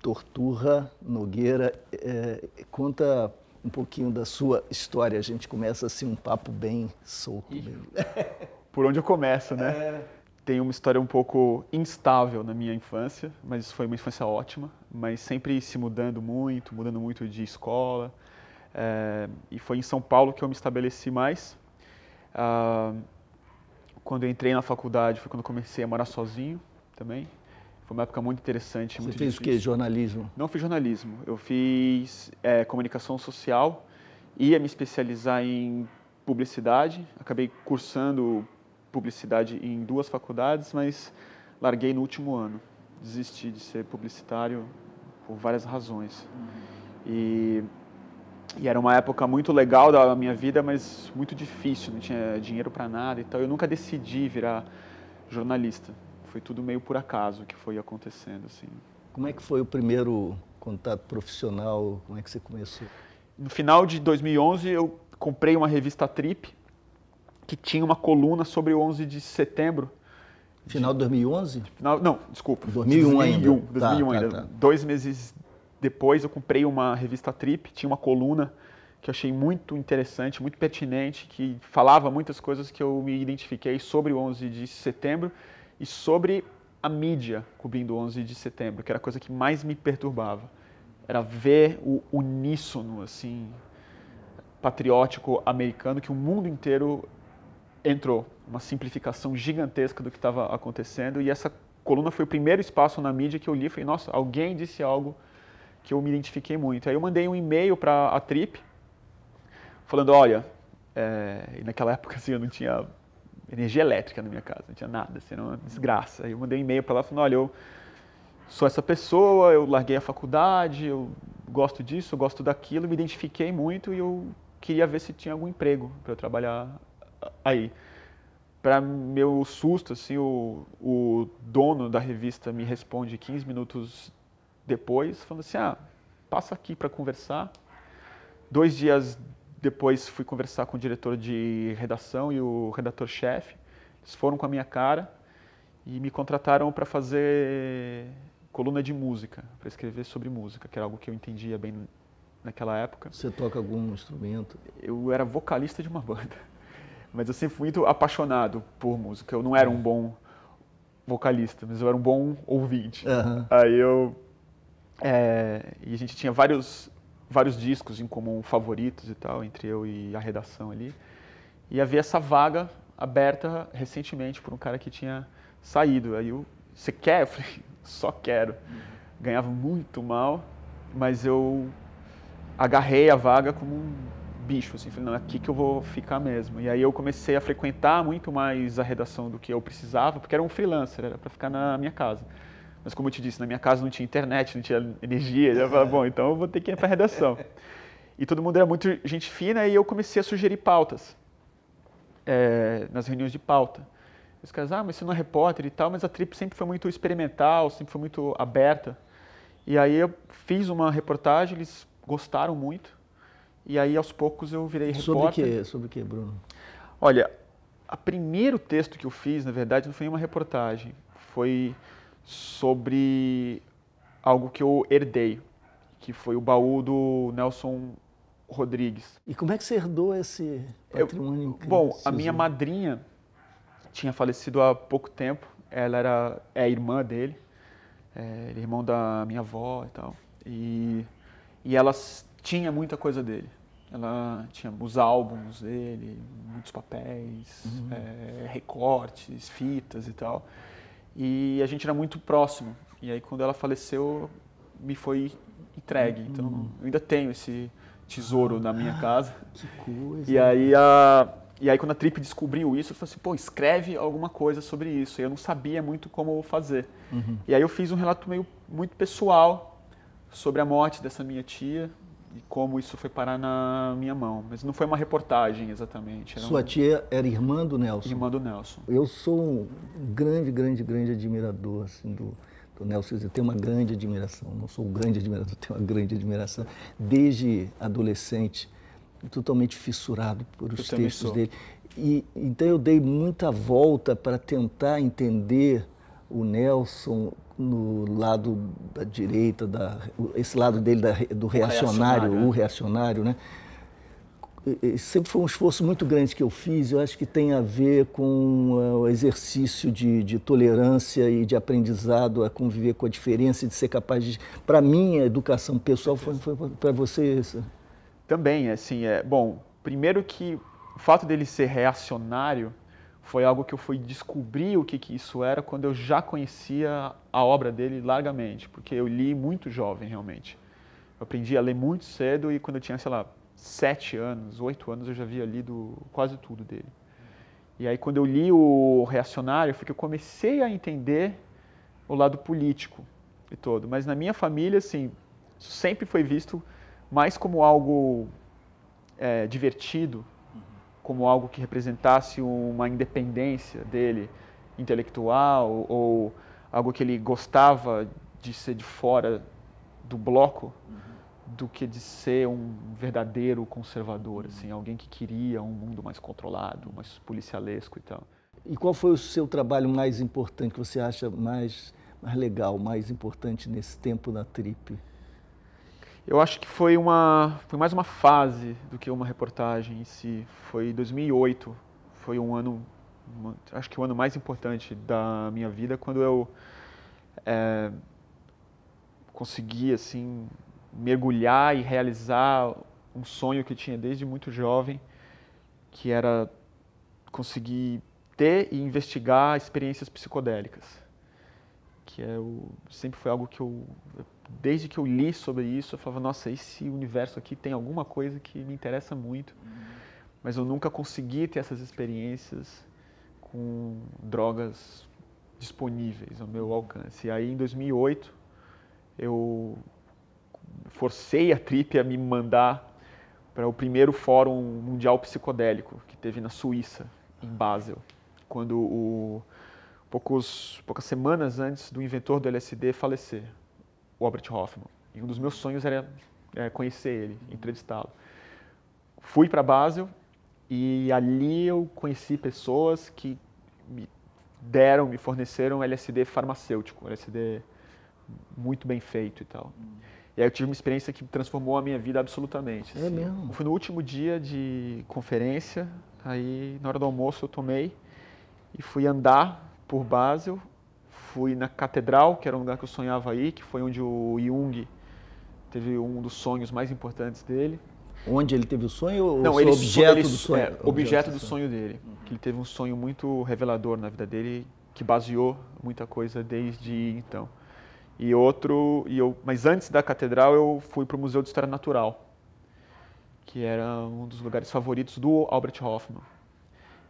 Torturra Nogueira, conta um pouquinho da sua história. A gente começa assim um papo bem solto mesmo. Por onde eu começo, né? Tem uma história um pouco instável na minha infância, mas foi uma infância ótima, mas sempre se mudando muito de escola. E foi em São Paulo que eu me estabeleci mais. Quando eu entrei na faculdade foi quando eu comecei a morar sozinho também. Foi uma época muito interessante, muito difícil. Você fez o quê? Jornalismo? Não fiz jornalismo. Eu fiz comunicação social, ia me especializar em publicidade. Acabei cursando publicidade em 2 faculdades, mas larguei no último ano. Desisti de ser publicitário por várias razões. E era uma época muito legal da minha vida, mas muito difícil, não tinha dinheiro para nada e tal. Eu nunca decidi virar jornalista. Foi tudo meio por acaso que foi acontecendo, assim. Como é que foi o primeiro contato profissional? Como é que você começou? No final de 2011, eu comprei uma revista Trip, que tinha uma coluna sobre o 11 de setembro. Final de 2011? Não, desculpa. 2001 ainda. 2001 ainda. Tá. 2 meses depois, eu comprei uma revista Trip, tinha uma coluna que eu achei muito interessante, muito pertinente, que falava muitas coisas que eu me identifiquei sobre o 11 de setembro e sobre a mídia cobrindo o 11 de setembro, que era a coisa que mais me perturbava. Era ver o uníssono, assim, patriótico americano, que o mundo inteiro entrou. Uma simplificação gigantesca do que estava acontecendo. E essa coluna foi o primeiro espaço na mídia que eu li e falei, nossa, alguém disse algo que eu me identifiquei muito. Aí eu mandei um e-mail para a Trip, falando, olha, e naquela época assim, eu não tinha energia elétrica na minha casa, não tinha nada, assim, era uma desgraça. Aí eu mandei um e-mail para lá falando, olha, eu sou essa pessoa, eu larguei a faculdade, eu gosto disso, eu gosto daquilo, me identifiquei muito e eu queria ver se tinha algum emprego para eu trabalhar aí. Para meu susto, assim, o dono da revista me responde 15 minutos depois, falando assim, passa aqui para conversar. 2 dias depois fui conversar com o diretor de redação e o redator-chefe. Eles foram com a minha cara e me contrataram para fazer coluna de música, para escrever sobre música, que era algo que eu entendia bem naquela época. Você toca algum instrumento? Eu era vocalista de uma banda, mas eu sempre fui muito apaixonado por música. Eu não era um bom vocalista, mas eu era um bom ouvinte. Uhum. Aí e a gente tinha vários discos em comum, favoritos e tal, entre eu e a redação ali. E havia essa vaga aberta recentemente por um cara que tinha saído. Aí você quer? Eu falei, só quero. Ganhava muito mal, mas eu agarrei a vaga como um bicho, assim, falei, não, é aqui que eu vou ficar mesmo. E aí eu comecei a frequentar muito mais a redação do que eu precisava, porque era um freelancer, era para ficar na minha casa. Mas como eu te disse, na minha casa não tinha internet, não tinha energia. Eu falei, bom, então eu vou ter que ir para a redação. E todo mundo era muito gente fina e eu comecei a sugerir pautas nas reuniões de pauta. Os caras, mas você não é repórter e tal, mas a Trip sempre foi muito experimental, sempre foi muito aberta. E aí eu fiz uma reportagem, eles gostaram muito. E aí aos poucos eu virei repórter. Sobre o que, Bruno? Olha, o primeiro texto que eu fiz, na verdade, não foi uma reportagem. Foi sobre algo que eu herdei, que foi o baú do Nelson Rodrigues. E como é que você herdou esse patrimônio incrível? Bom, a minha madrinha tinha falecido há pouco tempo, ela é irmã dele, irmão da minha avó e tal, e ela tinha muita coisa dele. Ela tinha os álbuns dele, muitos papéis, recortes, fitas e tal. E a gente era muito próximo. E aí, quando ela faleceu, me foi entregue. Então, eu ainda tenho esse tesouro na minha casa. Que coisa. E aí, quando a Trip descobriu isso, eu falei assim, pô, escreve alguma coisa sobre isso. E eu não sabia muito como fazer. E aí eu fiz um relato muito pessoal sobre a morte dessa minha tia e como isso foi parar na minha mão. Mas não foi uma reportagem, exatamente. Sua tia era irmã do Nelson? Irmã do Nelson. Eu sou um grande admirador assim, do Nelson. Eu tenho uma grande admiração. Não sou um grande admirador, tenho uma grande admiração. Desde adolescente, totalmente fissurado por os textos dele. Então eu dei muita volta para tentar entender o Nelson no lado da direita, esse lado dele do reacionário, o reacionário, né? Sempre foi um esforço muito grande que eu fiz, eu acho que tem a ver com o exercício de tolerância e de aprendizado, a conviver com a diferença, de ser capaz de... Para mim, a educação pessoal foi para você isso? Também, assim, bom, primeiro que o fato dele ser reacionário foi algo que eu fui descobrir o que isso era quando eu já conhecia a obra dele largamente, porque eu li muito jovem, realmente. Eu aprendi a ler muito cedo e quando eu tinha, sei lá, 7 anos, 8 anos, eu já havia lido quase tudo dele. E aí, quando eu li o Reacionário, foi que eu comecei a entender o lado político e todo. Mas na minha família, assim, isso sempre foi visto mais como algo divertido, como algo que representasse uma independência dele intelectual ou algo que ele gostava de ser de fora do bloco, do que de ser um verdadeiro conservador, assim, alguém que queria um mundo mais controlado, mais policialesco e tal. E qual foi o seu trabalho mais importante, que você acha mais legal, mais importante nesse tempo na Trip? Eu acho que foi mais uma fase do que uma reportagem em si. Foi 2008, foi um ano, acho que o ano mais importante da minha vida, quando eu consegui, assim, mergulhar e realizar um sonho que eu tinha desde muito jovem, que era conseguir ter e investigar experiências psicodélicas, que sempre foi algo que desde que eu li sobre isso, eu falava, nossa, esse universo aqui tem alguma coisa que me interessa muito, mas eu nunca consegui ter essas experiências com drogas disponíveis ao meu alcance. E aí, em 2008, eu forcei a Trip a me mandar para o primeiro Fórum Mundial Psicodélico, que teve na Suíça, em Basel, quando poucas semanas antes do inventor do LSD falecer, o Albert Hofmann. E um dos meus sonhos era conhecer ele, entrevistá-lo. Fui para Basel e ali eu conheci pessoas que me forneceram LSD farmacêutico, LSD muito bem feito e tal. E aí eu tive uma experiência que transformou a minha vida absolutamente. É mesmo? Foi no último dia de conferência, aí na hora do almoço eu tomei e fui andar por Basel, fui na catedral, que era um lugar que eu sonhava ir, que foi onde o Jung teve um dos sonhos mais importantes dele. Onde ele teve o sonho ou não, objeto do sonho? Objeto do sonho dele. Que ele teve um sonho muito revelador na vida dele, que baseou muita coisa desde então. Mas antes da catedral eu fui para o Museu de História Natural, que era um dos lugares favoritos do Albert Hofmann.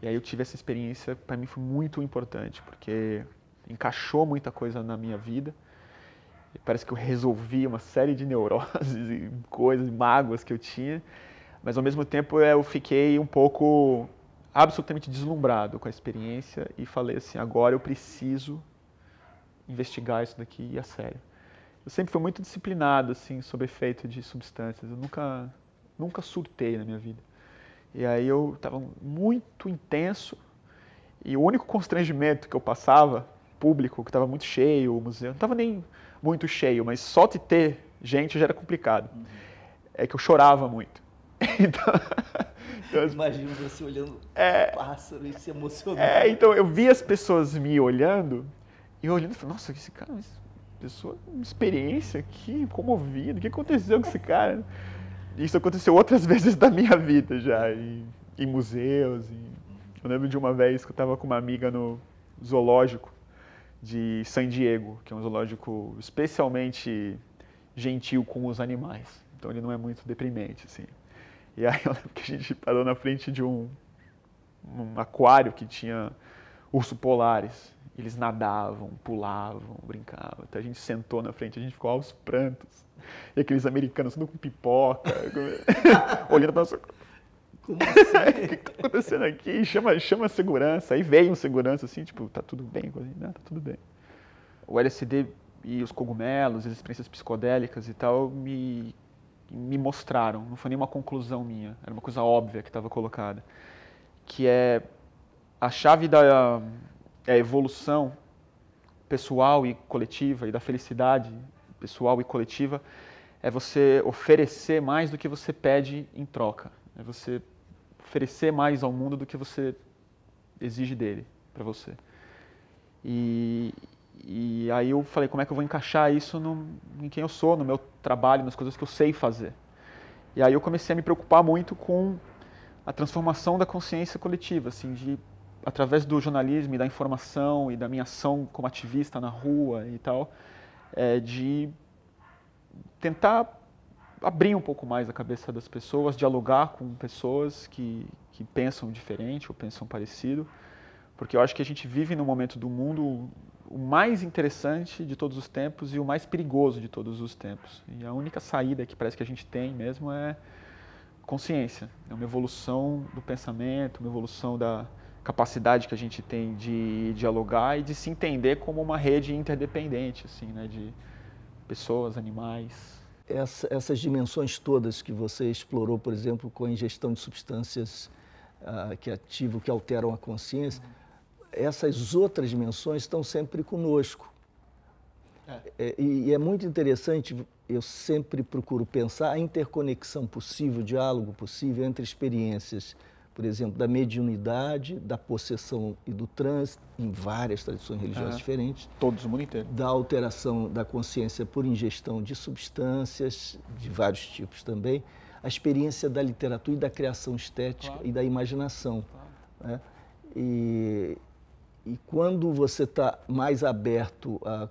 E aí eu tive essa experiência, para mim foi muito importante, porque encaixou muita coisa na minha vida. E parece que eu resolvi uma série de neuroses e coisas, mágoas que eu tinha, mas ao mesmo tempo eu fiquei um pouco absolutamente deslumbrado com a experiência e falei assim, agora eu preciso investigar isso daqui a sério. Eu sempre fui muito disciplinado assim sobre efeito de substâncias, eu nunca surtei na minha vida. E aí eu estava muito intenso e o único constrangimento que eu passava, público, que estava muito cheio, o museu, não estava nem muito cheio, mas só de ter gente já era complicado. É que eu chorava muito. Então imagino você olhando pássaro e se emocionando. Então eu vi as pessoas me olhando e eu olhando e falei, nossa, esse cara, pessoa, uma experiência aqui, comovido, o que aconteceu com esse cara? Isso aconteceu outras vezes da minha vida já, em museus. Eu lembro de uma vez que eu estava com uma amiga no zoológico de San Diego, que é um zoológico especialmente gentil com os animais. Então ele não é muito deprimente, assim. E aí eu lembro que a gente parou na frente de um aquário que tinha urso polares. Eles nadavam, pulavam, brincavam. Então a gente sentou na frente, a gente ficou aos prantos. E aqueles americanos tudo com pipoca, olhando para nossa... Como assim? O que está acontecendo aqui? Chama a segurança. Aí veio um segurança assim, tipo, tá tudo bem? Não, tá tudo bem. O LSD e os cogumelos, as experiências psicodélicas e tal, me mostraram. Não foi nenhuma conclusão minha. Era uma coisa óbvia que estava colocada. Que é a chave da evolução pessoal e coletiva e da felicidade pessoal e coletiva é você oferecer mais do que você pede em troca. É você oferecer mais ao mundo do que você exige dele, para você. E aí eu falei, como é que eu vou encaixar isso em quem eu sou, no meu trabalho, nas coisas que eu sei fazer. E aí eu comecei a me preocupar muito com a transformação da consciência coletiva, assim, através do jornalismo e da informação e da minha ação como ativista na rua e tal, de tentar abrir um pouco mais a cabeça das pessoas, dialogar com pessoas que pensam diferente ou pensam parecido, porque eu acho que a gente vive num momento do mundo o mais interessante de todos os tempos e o mais perigoso de todos os tempos. E a única saída que parece que a gente tem mesmo é consciência, é uma evolução do pensamento, uma evolução da capacidade que a gente tem de dialogar e de se entender como uma rede interdependente, assim, né, de pessoas, animais. Essas dimensões todas que você explorou, por exemplo, com a ingestão de substâncias que ativam, que alteram a consciência, essas outras dimensões estão sempre conosco. E é muito interessante, eu sempre procuro pensar a interconexão possível, o diálogo possível entre experiências, por exemplo, da mediunidade, da possessão e do transe, em várias tradições religiosas diferentes. Todos, o mundo inteiro. Da alteração da consciência por ingestão de substâncias, de vários tipos também. A experiência da literatura e da criação estética e da imaginação. Né? E quando você está mais aberto a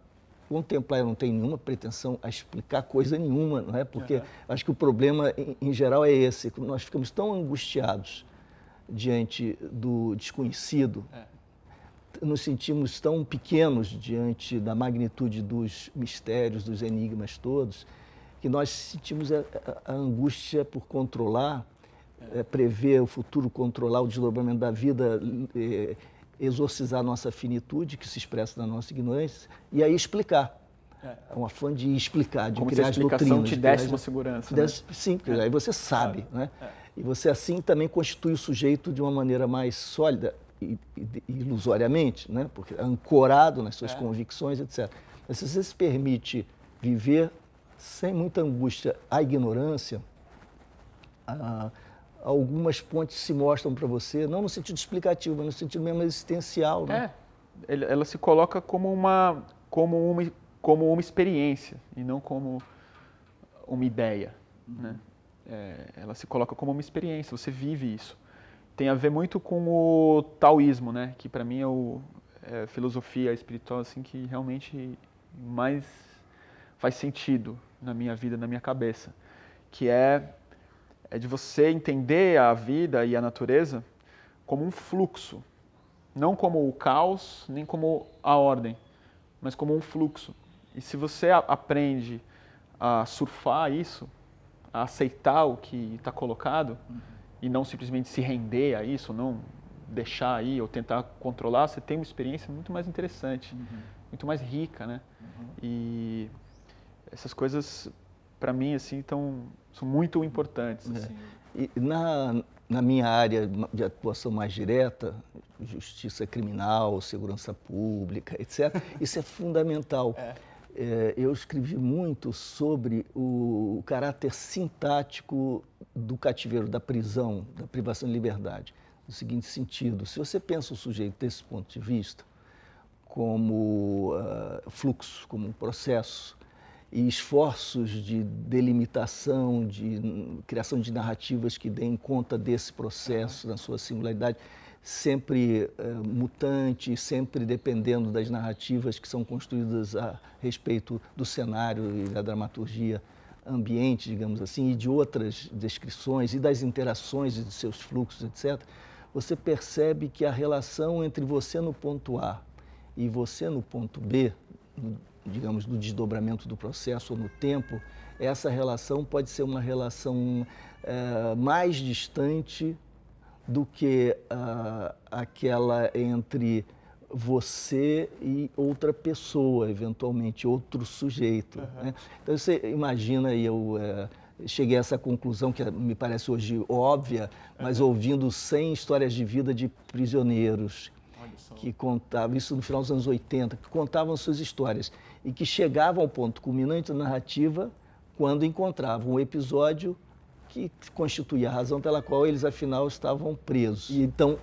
contemplar, eu não tenho nenhuma pretensão a explicar coisa nenhuma, não é? Porque acho que o problema, em geral, é esse. Nós ficamos tão angustiados diante do desconhecido, nos sentimos tão pequenos diante da magnitude dos mistérios, dos enigmas todos, que nós sentimos a angústia por controlar, prever o futuro, controlar o desdobramento da vida, exorcizar a nossa finitude, que se expressa na nossa ignorância, e aí explicar. É um afã de explicar, de como criar as doutrinas. Como se a explicação te desse uma segurança. Né? Sim, aí você sabe, né? E você assim também constitui o sujeito de uma maneira mais sólida, ilusoriamente, né? Porque ancorado nas suas convicções, etc. Mas se você se permite viver sem muita angústia a ignorância, algumas pontes se mostram para você, não no sentido explicativo, mas no sentido mesmo existencial. Né? Ela se coloca como uma experiência e não como uma ideia. Né? Ela se coloca como uma experiência, você vive isso. Tem a ver muito com o taoísmo, né? Que para mim é a filosofia espiritual assim, que realmente mais faz sentido na minha vida, na minha cabeça. Que é de você entender a vida e a natureza como um fluxo. Não como o caos, nem como a ordem, mas como um fluxo. E se você aprende a surfar isso, a aceitar o que está colocado, e não simplesmente se render a isso, não deixar aí ou tentar controlar, você tem uma experiência muito mais interessante, muito mais rica, né? E essas coisas, para mim, assim, são muito importantes. Assim. E na minha área de atuação mais direta, justiça criminal, segurança pública, etc., isso é fundamental. Eu escrevi muito sobre o caráter sintático do cativeiro, da prisão, da privação de liberdade. No seguinte sentido, se você pensa o sujeito desse ponto de vista, como fluxo, como um processo, e esforços de delimitação, de criação de narrativas que deem conta desse processo, na sua singularidade, sempre mutante, sempre dependendo das narrativas que são construídas a respeito do cenário e da dramaturgia ambiente, digamos assim, e de outras descrições, e das interações e de seus fluxos, etc., você percebe que a relação entre você no ponto A e você no ponto B, digamos, do desdobramento do processo ou no tempo, essa relação pode ser uma relação mais distante do que aquela entre você e outra pessoa, eventualmente, outro sujeito. Né? Então, você imagina, e eu cheguei a essa conclusão, que me parece hoje óbvia, mas ouvindo 100 histórias de vida de prisioneiros. que contavam, isso no final dos anos 80, que contavam suas histórias e que chegavam ao ponto culminante da narrativa quando encontravam um episódio que constituía a razão pela qual eles, afinal, estavam presos. E, então,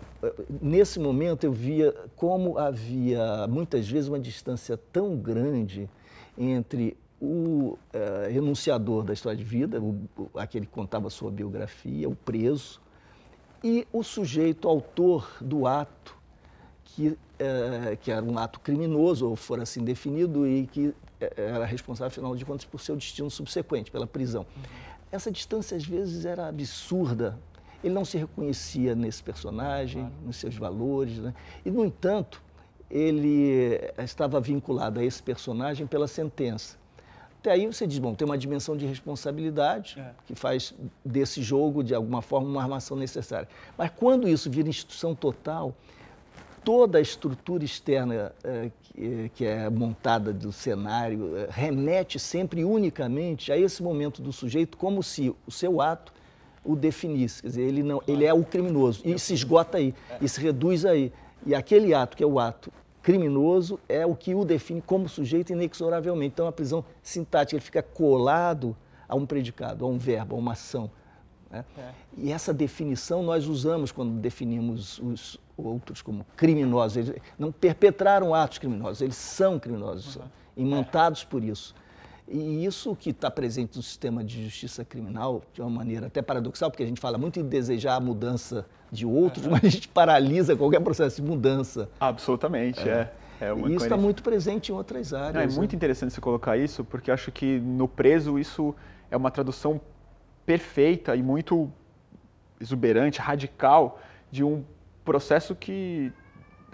nesse momento, eu via como havia, muitas vezes, uma distância tão grande entre o enunciador da história de vida, aquele que contava a sua biografia, o preso, e o sujeito autor do ato, que era um ato criminoso, ou for assim definido, e que era responsável, afinal de contas, por seu destino subsequente, pela prisão. Essa distância, às vezes, era absurda. Ele não se reconhecia nesse personagem, nos seus valores, né? E, no entanto, ele estava vinculado a esse personagem pela sentença. Até aí você diz, bom, tem uma dimensão de responsabilidade que faz desse jogo, de alguma forma, uma armação necessária. Mas quando isso vira instituição total, toda a estrutura externa que é montada do cenário remete sempre unicamente a esse momento do sujeito, como se o seu ato o definisse. Quer dizer, ele é o criminoso e se esgota aí, e se reduz aí. E aquele ato, que é o ato criminoso, é o que o define como sujeito inexoravelmente. Então, a prisão sintática, ele fica colado a um predicado, a um verbo, a uma ação. Né? E essa definição nós usamos quando definimos os outros como criminosos. Eles não perpetraram atos criminosos, eles são criminosos, imantados por isso. E isso que está presente no sistema de justiça criminal, de uma maneira até paradoxal, porque a gente fala muito em desejar a mudança de outros, mas a gente paralisa qualquer processo de mudança. Absolutamente, E isso está muito presente em outras áreas. Não, é muito interessante você colocar isso, porque acho que no preso isso é uma tradução perfeita e muito exuberante, radical, de um processo que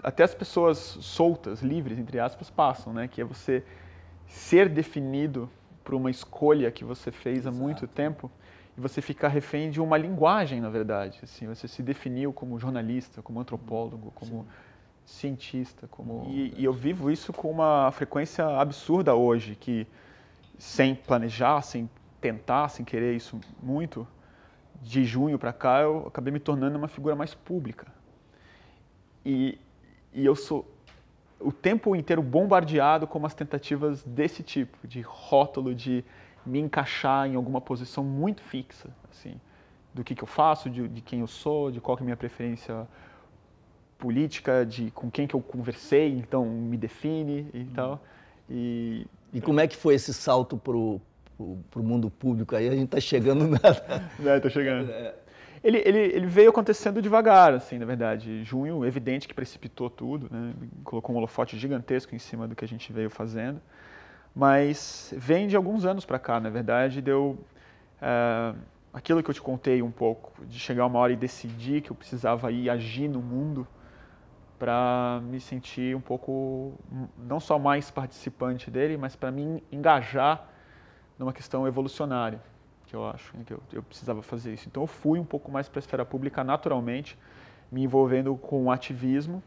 até as pessoas soltas, livres, entre aspas, passam, né? Que é você ser definido por uma escolha que você fez há muito tempo e você ficar refém de uma linguagem, na verdade. Assim, você se definiu como jornalista, como antropólogo, como cientista. E eu vivo isso com uma frequência absurda hoje, que sem planejar, sem tentar, sem querer isso muito, de junho para cá eu acabei me tornando uma figura mais pública. E eu sou o tempo inteiro bombardeado com umas tentativas desse tipo, de rótulo, de me encaixar em alguma posição muito fixa, assim, do que eu faço, de quem eu sou, de qual que é a minha preferência política, de com quem que eu conversei, então me define e tal. E como é que foi esse salto pro mundo público aí? A gente está chegando na... Está chegando. Ele veio acontecendo devagar, assim, na verdade. Junho, evidente que precipitou tudo, né? Colocou um holofote gigantesco em cima do que a gente veio fazendo. Mas vem de alguns anos para cá, na verdade, deu aquilo que eu te contei um pouco, de chegar uma hora e decidir que eu precisava ir agir no mundo para me sentir um pouco, não só mais participante dele, mas para me engajar numa questão evolucionária, que eu acho que eu precisava fazer isso. Então eu fui um pouco mais para a esfera pública naturalmente, me envolvendo com o ativismo,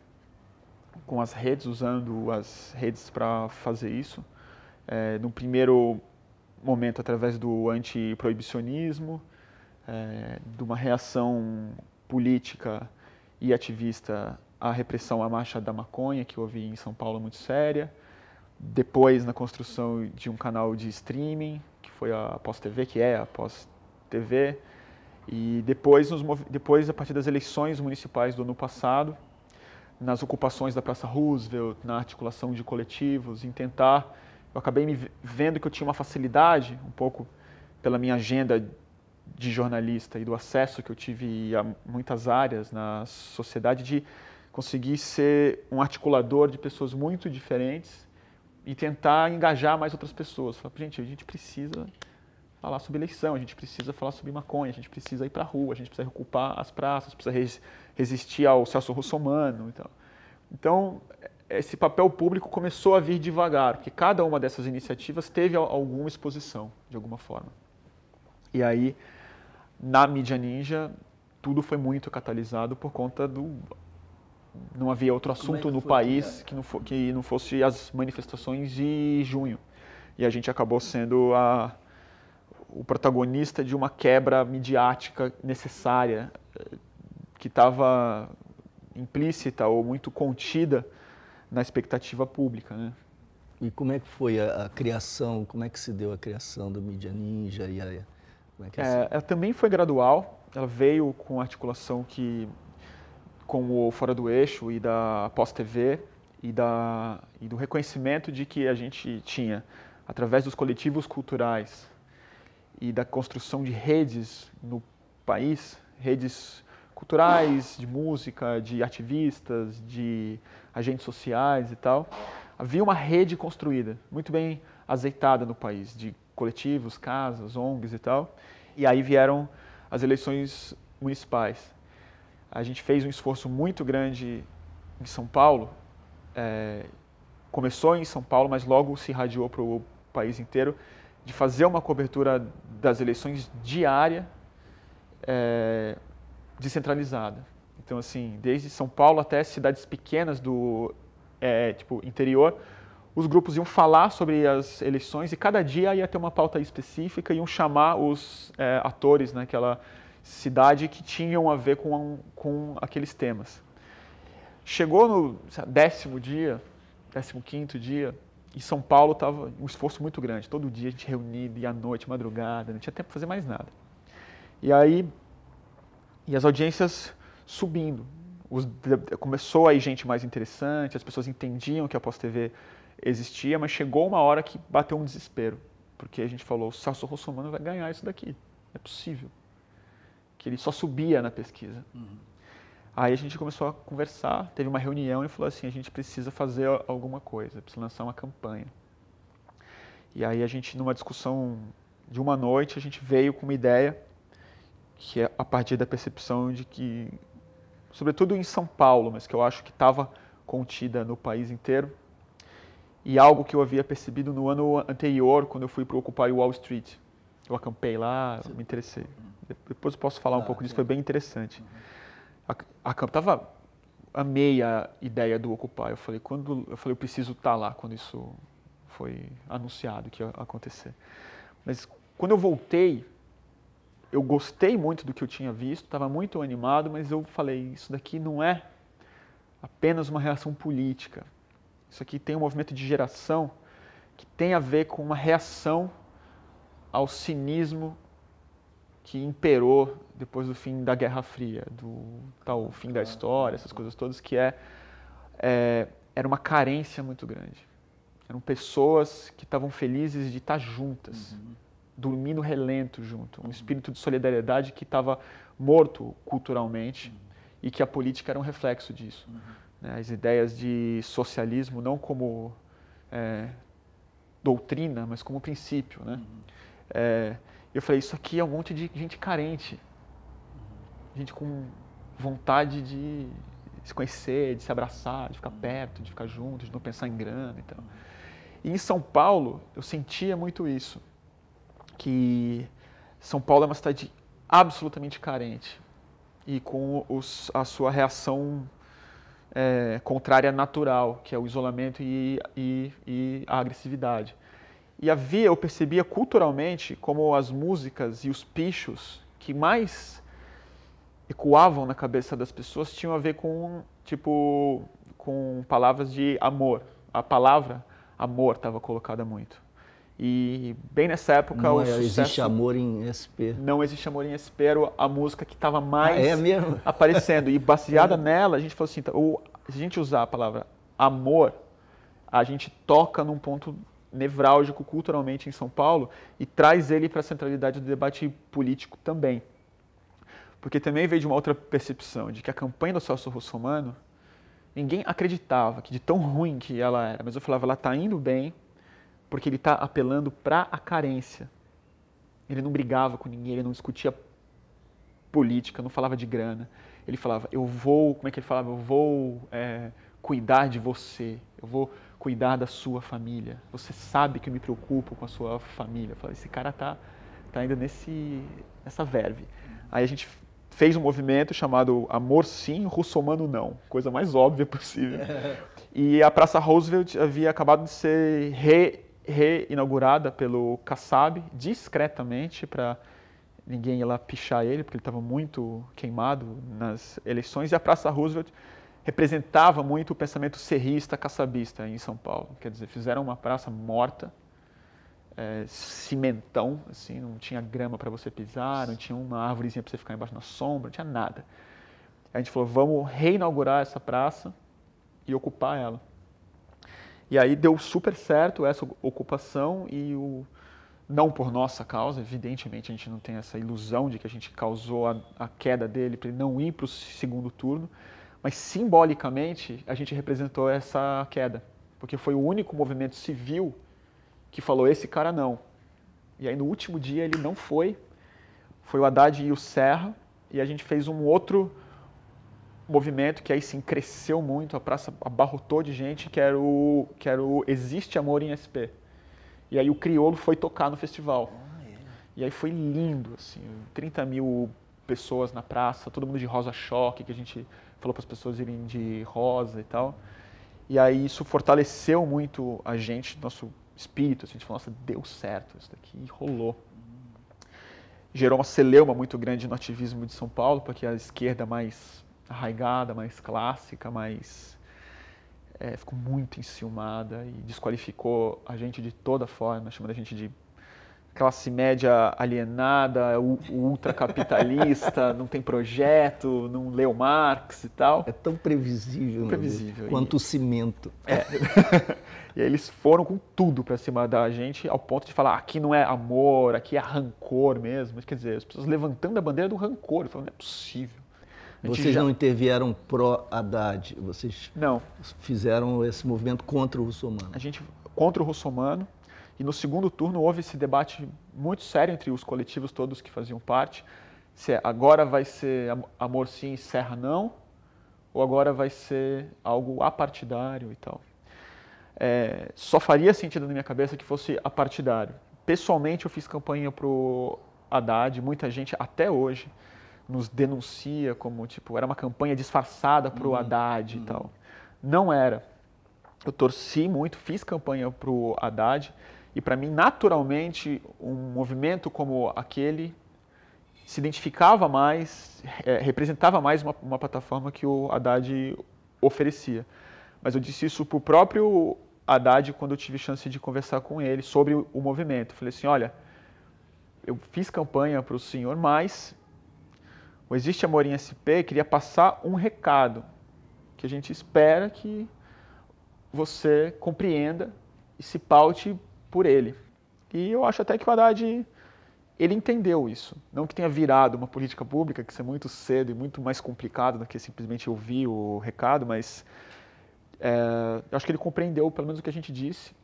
com as redes, usando as redes para fazer isso. No primeiro momento através do antiproibicionismo, de uma reação política e ativista à repressão à marcha da maconha, que houve em São Paulo muito séria. Depois na construção de um canal de streaming, que foi a Após TV, que é a Após TV. E depois, a partir das eleições municipais do ano passado, nas ocupações da Praça Roosevelt, na articulação de coletivos, em tentar... Eu acabei me vendo que eu tinha uma facilidade, um pouco pela minha agenda de jornalista e do acesso que eu tive a muitas áreas na sociedade, de conseguir ser um articulador de pessoas muito diferentes e tentar engajar mais outras pessoas. Falar, gente, a gente precisa falar sobre eleição, a gente precisa falar sobre maconha, a gente precisa ir para a rua, a gente precisa ocupar as praças, precisa resistir ao Celso Russomano. Então, esse papel público começou a vir devagar, porque cada uma dessas iniciativas teve alguma exposição, de alguma forma. E aí, na mídia ninja, tudo foi muito catalisado por conta do... Não havia outro assunto no país que não fosse as manifestações de junho. E a gente acabou sendo o protagonista de uma quebra midiática necessária, que estava implícita ou muito contida na expectativa pública, né? E como é que foi a criação, como é que se deu a criação do Mídia Ninja? Como é que Ela também foi gradual, ela veio com articulação com o Fora do Eixo e da Pós-TV e do reconhecimento de que a gente tinha, através dos coletivos culturais e da construção de redes no país, redes culturais, de música, de ativistas, de agentes sociais e tal, havia uma rede construída, muito bem azeitada no país, de coletivos, casas, ONGs e tal. E aí vieram as eleições municipais. A gente fez um esforço muito grande em São Paulo, começou em São Paulo, mas logo se irradiou para o país inteiro, de fazer uma cobertura das eleições diária, descentralizada. Então, assim, desde São Paulo até cidades pequenas do interior, os grupos iam falar sobre as eleições e cada dia ia ter uma pauta específica e iam chamar os atores naquela cidade que tinham a ver com aqueles temas. Chegou no 10º dia, 15º dia, e São Paulo estava um esforço muito grande. Todo dia a gente reunido, ia à noite, madrugada, não tinha tempo para fazer mais nada. E aí, as audiências subindo. Começou aí gente mais interessante, as pessoas entendiam que a Pós-TV existia, mas chegou uma hora que bateu um desespero. Porque a gente falou, o Celso Russomano vai ganhar isso daqui. É possível. Que ele só subia na pesquisa. Aí a gente começou a conversar, teve uma reunião e falou assim, a gente precisa fazer alguma coisa, precisa lançar uma campanha. E aí a gente, numa discussão de uma noite, a gente veio com uma ideia que é a partir da percepção de que, sobretudo em São Paulo, mas que eu acho que estava contida no país inteiro, e algo que eu havia percebido no ano anterior, quando eu fui para o Occupy Wall Street. Eu acampei lá, me interessei. Depois eu posso falar um pouco disso, foi bem interessante. Amei a ideia do Occupy. Eu falei, eu preciso estar lá quando isso foi anunciado que ia acontecer. Mas quando eu voltei, eu gostei muito do que eu tinha visto, estava muito animado, mas eu falei, isso daqui não é apenas uma reação política. Isso aqui tem um movimento de geração que tem a ver com uma reação ao cinismo que imperou depois do fim da Guerra Fria, do tal fim da história, essas coisas todas, que era uma carência muito grande. Eram pessoas que estavam felizes de estar juntas, dormir no relento junto, um espírito de solidariedade que estava morto culturalmente e que a política era um reflexo disso. As ideias de socialismo não como doutrina, mas como princípio, né? Eu falei, isso aqui é um monte de gente carente, gente com vontade de se conhecer, de se abraçar, de ficar perto, de ficar junto, de não pensar em grana e tal. E em São Paulo, eu sentia muito isso, que São Paulo é uma cidade absolutamente carente e com a sua reação contrária natural, que é o isolamento e a agressividade. E eu percebia culturalmente como as músicas e os pichos que mais ecoavam na cabeça das pessoas tinham a ver com palavras de amor. A palavra amor estava colocada muito. E bem nessa época não o sucesso... existe amor em SP. Não existe amor em SP, era a música que estava mais mesmo? aparecendo. E baseada nela, a gente falou assim, se a gente usar a palavra amor, a gente toca num ponto nevrálgico culturalmente em São Paulo e traz ele para a centralidade do debate político também. Porque também veio de uma outra percepção, de que a campanha do Celso Russomano, ninguém acreditava que de tão ruim que ela era, mas eu falava, ela está indo bem porque ele está apelando para a carência. Ele não brigava com ninguém, ele não discutia política, não falava de grana. Ele falava, como é que ele falava? Eu vou cuidar de você, eu vou cuidar da sua família. Você sabe que eu me preocupo com a sua família. Eu falei, esse cara tá indo nessa verve. Aí a gente fez um movimento chamado Amor Sim, Russomano Não. Coisa mais óbvia possível. E a Praça Roosevelt havia acabado de ser reinaugurada pelo Kassab, discretamente, para ninguém ir lá pichar ele, porque ele estava muito queimado nas eleições. E a Praça Roosevelt representava muito o pensamento serrista, caçabista em São Paulo. Quer dizer, fizeram uma praça morta, cimentão, assim, não tinha grama para você pisar, não tinha uma árvorezinha para você ficar embaixo na sombra, não tinha nada. A gente falou, vamos reinaugurar essa praça e ocupar ela. E aí deu super certo essa ocupação e não por nossa causa, evidentemente a gente não tem essa ilusão de que a gente causou a queda dele para ele não ir para o segundo turno, mas simbolicamente a gente representou essa queda, porque foi o único movimento civil que falou, esse cara não. E aí no último dia ele não foi o Haddad e o Serra, e a gente fez um outro movimento que aí sim cresceu muito, a praça abarrotou de gente, que era o Existe Amor em SP. E aí o Criolo foi tocar no festival. E aí foi lindo, assim, 30 mil pessoas na praça, todo mundo de rosa choque, que a gente falou para as pessoas irem de rosa e tal. E aí isso fortaleceu muito a gente, nosso espírito, assim, a gente falou, nossa, deu certo, isso daqui rolou. Gerou uma celeuma muito grande no ativismo de São Paulo, porque a esquerda mais arraigada, mais clássica, ficou muito enciumada e desqualificou a gente de toda forma, chamando a gente de classe média alienada, ultracapitalista, não tem projeto, não leu Marx e tal. É tão previsível, quanto o cimento. E aí eles foram com tudo para cima da gente, ao ponto de falar, aqui não é amor, aqui é rancor mesmo. Quer dizer, as pessoas levantando a bandeira do rancor, falando, não é possível. Vocês não intervieram pró-Haddad, vocês não fizeram esse movimento contra o Russomano. A gente contra o Russomano, e no segundo turno houve esse debate muito sério entre os coletivos todos que faziam parte, se agora vai ser amor sim, Serra não, ou agora vai ser algo apartidário e tal. Só faria sentido na minha cabeça que fosse apartidário. Pessoalmente eu fiz campanha pro Haddad, muita gente até hoje nos denuncia como, tipo, era uma campanha disfarçada pro Haddad e tal. Não era. Eu torci muito, fiz campanha pro Haddad e para mim, naturalmente, um movimento como aquele se identificava mais, representava mais uma plataforma que o Haddad oferecia. Mas eu disse isso pro próprio Haddad quando eu tive chance de conversar com ele sobre o movimento. Eu falei assim, olha, eu fiz campanha pro senhor, mas o Existe Amor em SP queria passar um recado que a gente espera que você compreenda e se paute por ele. E eu acho até que o Haddad, ele entendeu isso. Não que tenha virado uma política pública, que isso é muito cedo e muito mais complicado do que simplesmente ouvir o recado, mas eu acho que ele compreendeu pelo menos o que a gente disse.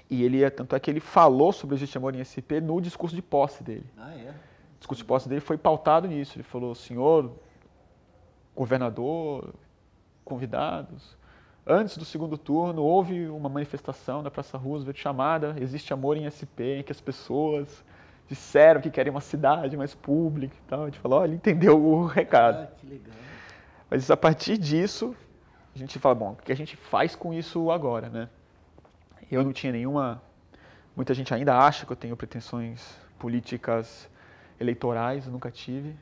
E tanto é que ele falou sobre o Existe Amor em SP no discurso de posse dele. O discurso de posse dele foi pautado nisso. Ele falou, senhor governador, convidados, antes do segundo turno houve uma manifestação na Praça Roosevelt chamada Existe Amor em SP, em que as pessoas disseram que querem uma cidade mais pública e tal. A gente falou, ele entendeu o recado. Que legal. Mas a partir disso, a gente fala, bom, o que a gente faz com isso agora, né? Eu não tinha nenhuma... Muita gente ainda acha que eu tenho pretensões políticas eleitorais, eu nunca tive.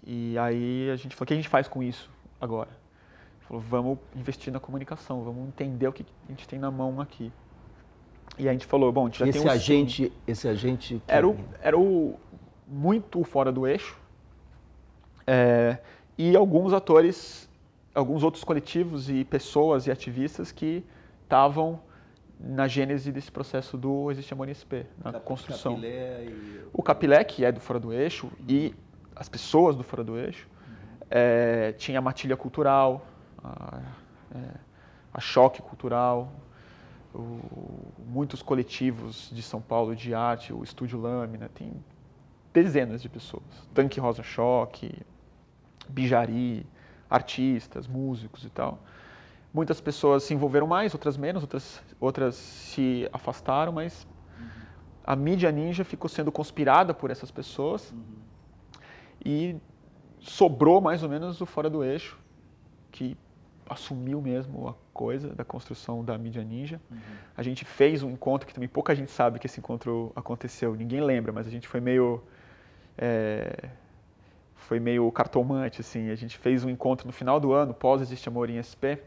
E aí a gente falou, o que a gente faz com isso agora? Falou, vamos investir na comunicação, vamos entender o que a gente tem na mão aqui. E a gente falou, bom, a gente já tem Esse agente... Era muito fora do eixo. E alguns atores, alguns outros coletivos e pessoas e ativistas que estavam na gênese desse processo do Existe Amor em SP, na construção. O Capilé, que é do Fora do Eixo, e as pessoas do Fora do Eixo. Tinha a Matilha Cultural, a Choque Cultural, muitos coletivos de São Paulo de arte, o Estúdio Lâmina, tem dezenas de pessoas. Tanque Rosa Choque, Bijari, artistas, músicos e tal. Muitas pessoas se envolveram mais, outras menos, outras se afastaram, mas a mídia ninja ficou sendo conspirada por essas pessoas e sobrou mais ou menos o Fora do Eixo, que assumiu mesmo a coisa da construção da mídia ninja. A gente fez um encontro que também pouca gente sabe que esse encontro aconteceu, ninguém lembra, mas a gente foi meio... foi meio cartomante, assim. A gente fez um encontro no final do ano, pós Existe Amor em SP,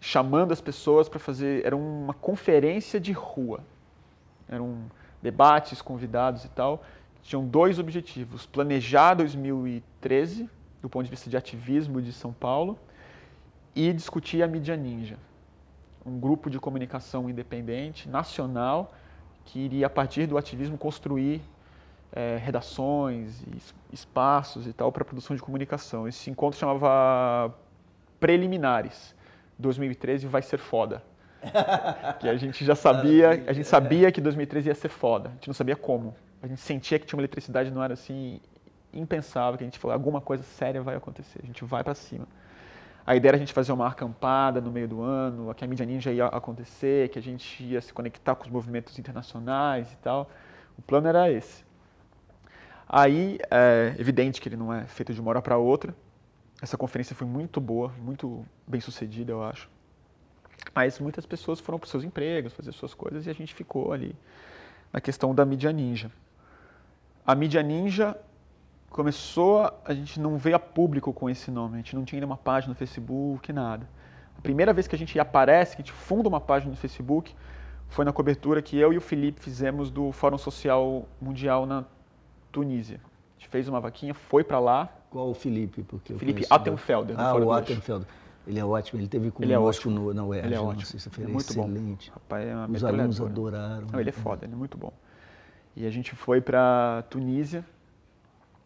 chamando as pessoas para fazer... Era uma conferência de rua. Eram debates, convidados e tal. Tinham 2 objetivos. Planejar 2013, do ponto de vista de ativismo de São Paulo, e discutir a mídia ninja. Um grupo de comunicação independente, nacional, que iria, a partir do ativismo, construir redações, espaços e tal para produção de comunicação. Esse encontro chamava Preliminares. 2013 vai ser foda. Que a gente já sabia, a gente sabia que 2013 ia ser foda. A gente não sabia como. A gente sentia que tinha uma eletricidade no ar assim impensável, que a gente falou, alguma coisa séria vai acontecer, a gente vai para cima. A ideia era a gente fazer uma acampada no meio do ano, que a mídia ninja ia acontecer, que a gente ia se conectar com os movimentos internacionais e tal. O plano era esse. Aí, é evidente que ele não é feito de uma hora para outra. Essa conferência foi muito boa, muito bem sucedida, eu acho. Mas muitas pessoas foram para os seus empregos, fazer suas coisas, e a gente ficou ali na questão da mídia ninja. A mídia ninja começou, a gente não veio a público com esse nome, a gente não tinha ainda uma página no Facebook, nada. A primeira vez que a gente aparece, que a gente funda uma página no Facebook, foi na cobertura que eu e o Felipe fizemos do Fórum Social Mundial na Tunísia. A gente fez uma vaquinha, foi para lá. Qual o Felipe? Porque Felipe Attenfelder. O Attenfelder. Ele é ótimo, ele teve conosco na UERJ. Ele é ótimo. Sexta-feira, é muito excelente. Bom. Rapaz, é uma Os alunos adoraram. Não, ele é foda, ele é muito bom. E a gente foi para Tunísia.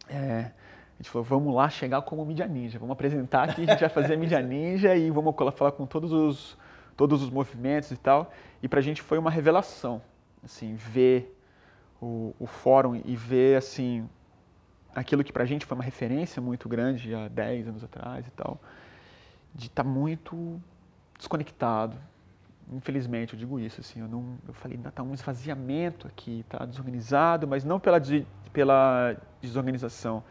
A gente falou, vamos lá chegar como mídia ninja, vamos apresentar aqui, a gente vai fazer a mídia ninja e vamos falar com todos os movimentos e tal. E pra gente foi uma revelação, assim, ver o fórum e ver, assim, aquilo que pra gente foi uma referência muito grande há 10 anos atrás e tal, de estar muito desconectado. Infelizmente, eu digo isso, assim, eu falei, ainda está um esvaziamento aqui, está desorganizado, mas não pela desorganização,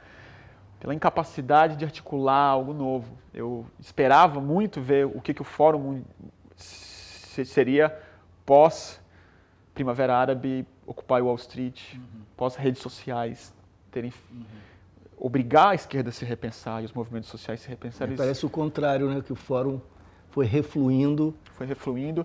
pela incapacidade de articular algo novo. Eu esperava muito ver o que o Fórum seria pós-Primavera Árabe, Occupy Wall Street, pós-redes sociais, obrigar a esquerda a se repensar e os movimentos sociais a se repensar. Parece o contrário, né, que o Fórum foi refluindo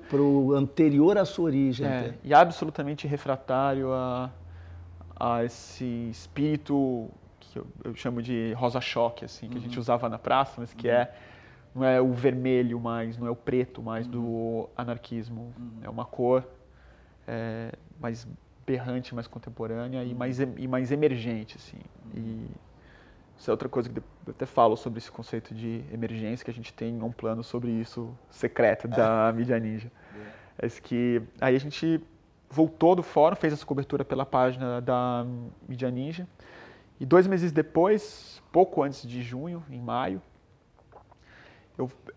para o anterior à sua origem. E absolutamente refratário a esse espírito que eu chamo de rosa-choque, assim, que a gente usava na praça, mas que não é o vermelho mais, não é o preto mais do anarquismo. É uma cor mais berrante, mais contemporânea e mais emergente. Assim. E isso é outra coisa que eu até falo sobre esse conceito de emergência, que a gente tem um plano sobre isso secreto da mídia ninja. Aí a gente voltou do fórum, fez essa cobertura pela página da mídia ninja. E 2 meses depois, pouco antes de junho, em maio,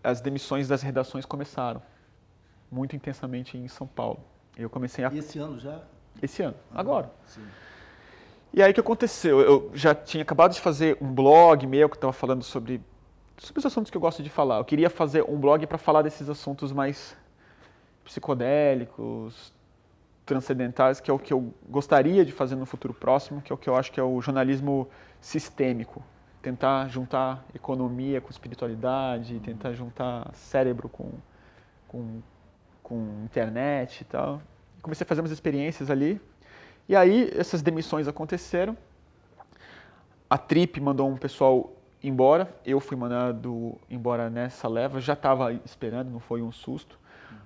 as demissões das redações começaram, muito intensamente em São Paulo. Eu comecei E esse ano já? Esse ano, agora. Sim. E aí o que aconteceu? Eu já tinha acabado de fazer um blog meu que estava falando sobre os assuntos que eu gosto de falar. Eu queria fazer um blog para falar desses assuntos mais psicodélicos, transcendentais, que é o que eu gostaria de fazer no futuro próximo, que é o que eu acho que é o jornalismo sistêmico. Tentar juntar economia com espiritualidade, tentar juntar cérebro com internet e tal. Comecei a fazer umas experiências ali. E aí, essas demissões aconteceram. A Trip mandou um pessoal embora. Eu fui mandado embora nessa leva. Já estava esperando, não foi um susto.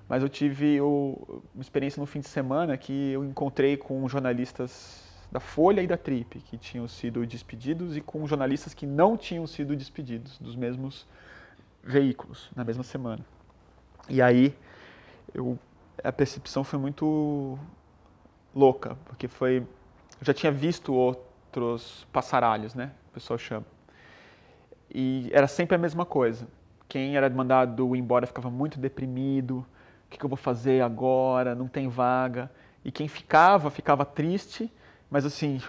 Mas eu tive uma experiência no fim de semana que eu encontrei com jornalistas da Folha e da Trip, que tinham sido despedidos, e com jornalistas que não tinham sido despedidos, dos mesmos veículos, na mesma semana. E aí, a percepção foi muito louca, porque eu já tinha visto outros passaralhos, né, o pessoal chama. E era sempre a mesma coisa. Quem era mandado embora ficava muito deprimido, o que eu vou fazer agora, não tem vaga. E quem ficava triste, mas assim,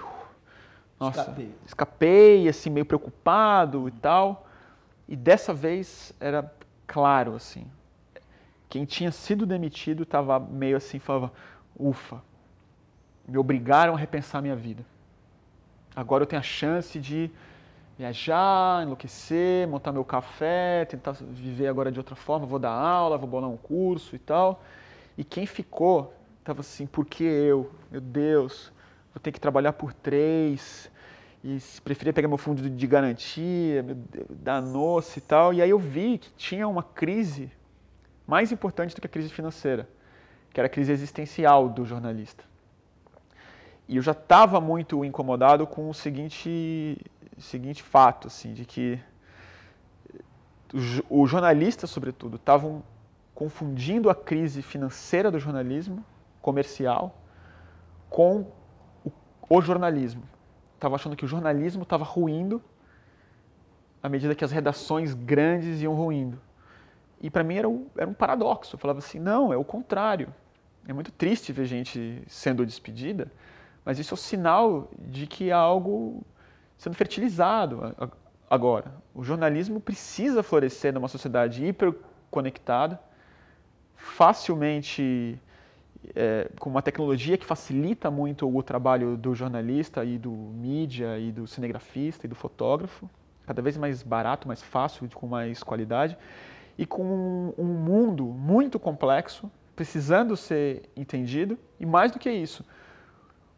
nossa, escapei, assim, meio preocupado e tal. E dessa vez era claro, assim, quem tinha sido demitido estava meio assim, falava, ufa, me obrigaram a repensar a minha vida. Agora eu tenho a chance de viajar, enlouquecer, montar meu café, tentar viver agora de outra forma, vou dar aula, vou bolar um curso e tal. E quem ficou estava assim, por que eu? Meu Deus, vou ter que trabalhar por 3, e preferia pegar meu fundo de garantia, meu Deus, danou-se e tal. E aí eu vi que tinha uma crise mais importante do que a crise financeira, que era a crise existencial do jornalista. E eu já estava muito incomodado com o seguinte fato, assim, de que os jornalistas, sobretudo, estavam confundindo a crise financeira do jornalismo comercial com o jornalismo. Estavam achando que o jornalismo estava ruindo à medida que as redações grandes iam ruindo. E para mim era um paradoxo. Eu falava assim, não, é o contrário. É muito triste ver gente sendo despedida, mas isso é o sinal de que há algo sendo fertilizado agora. O jornalismo precisa florescer numa sociedade hiperconectada, facilmente, com uma tecnologia que facilita muito o trabalho do jornalista e do mídia e do cinegrafista e do fotógrafo, cada vez mais barato, mais fácil, com mais qualidade, e com um mundo muito complexo, precisando ser entendido, e mais do que isso,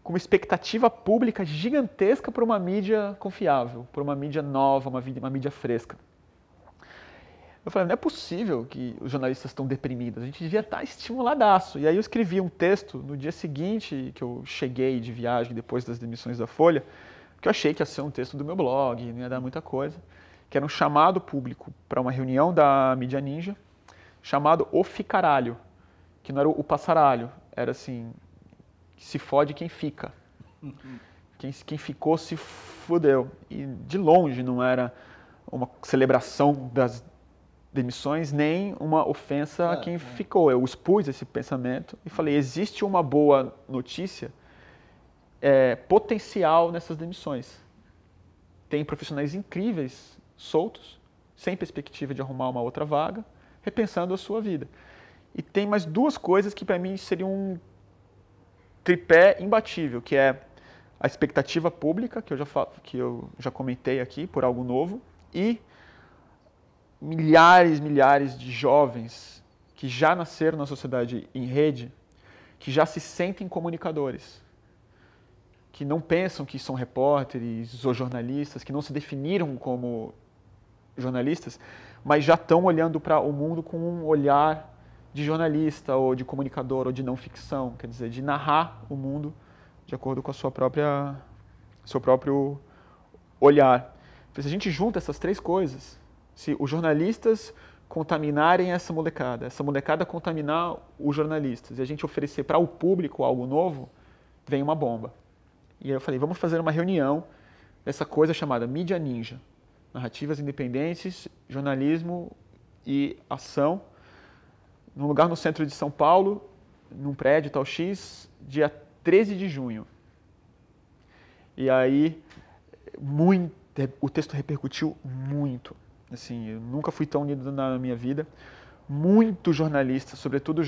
com uma expectativa pública gigantesca por uma mídia confiável, por uma mídia nova, uma mídia fresca. Eu falei, não é possível que os jornalistas estão deprimidos, a gente devia estar estimuladaço. E aí eu escrevi um texto no dia seguinte que eu cheguei de viagem, depois das demissões da Folha, que eu achei que ia ser um texto do meu blog, não ia dar muita coisa, que era um chamado público para uma reunião da Mídia Ninja, chamado O Ficaralho, que não era o passaralho, era assim, se fode quem fica. Quem ficou se fudeu. E de longe não era uma celebração das demissões, nem uma ofensa a quem ficou. Eu expus esse pensamento e falei, existe uma boa notícia potencial nessas demissões. Tem profissionais incríveis, soltos, sem perspectiva de arrumar uma outra vaga, repensando a sua vida. E tem mais duas coisas que para mim seriam um tripé imbatível, que é a expectativa pública, que eu já comentei aqui, por algo novo, e milhares de jovens que já nasceram na sociedade em rede, que já se sentem comunicadores, que não pensam que são repórteres ou jornalistas, que não se definiram como jornalistas, mas já estão olhando para o mundo com um olhar de jornalista, ou de comunicador, ou de não ficção, quer dizer, de narrar o mundo de acordo com a seu próprio olhar. Se a gente junta essas três coisas, se os jornalistas contaminarem essa molecada contaminar os jornalistas, e a gente oferecer para o público algo novo, vem uma bomba. E aí eu falei, vamos fazer uma reunião dessa coisa chamada Mídia Ninja, narrativas independentes, jornalismo e ação, num lugar no centro de São Paulo, num prédio tal X, dia 13 de junho. E aí, o texto repercutiu muito. Assim, eu nunca fui tão unido na minha vida. Muitos jornalistas, sobretudo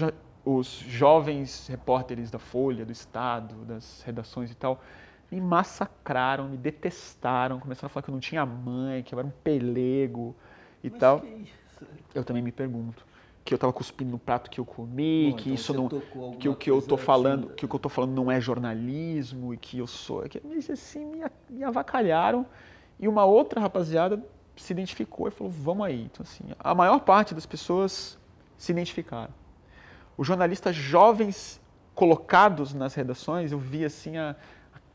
os jovens repórteres da Folha, do Estado, das redações e tal, me massacraram, me detestaram, começaram a falar que eu não tinha mãe, que eu era um pelego e tal. Que isso? Eu também me pergunto. Que eu estava cuspindo no prato que eu comi, que então isso não, que o que eu tô falando, assim, que o que eu tô falando não é jornalismo e que eu sou, que assim me avacalharam. E uma outra rapaziada se identificou e falou, vamos aí. Então assim, a maior parte das pessoas se identificaram. Os jornalistas jovens colocados nas redações, eu vi assim a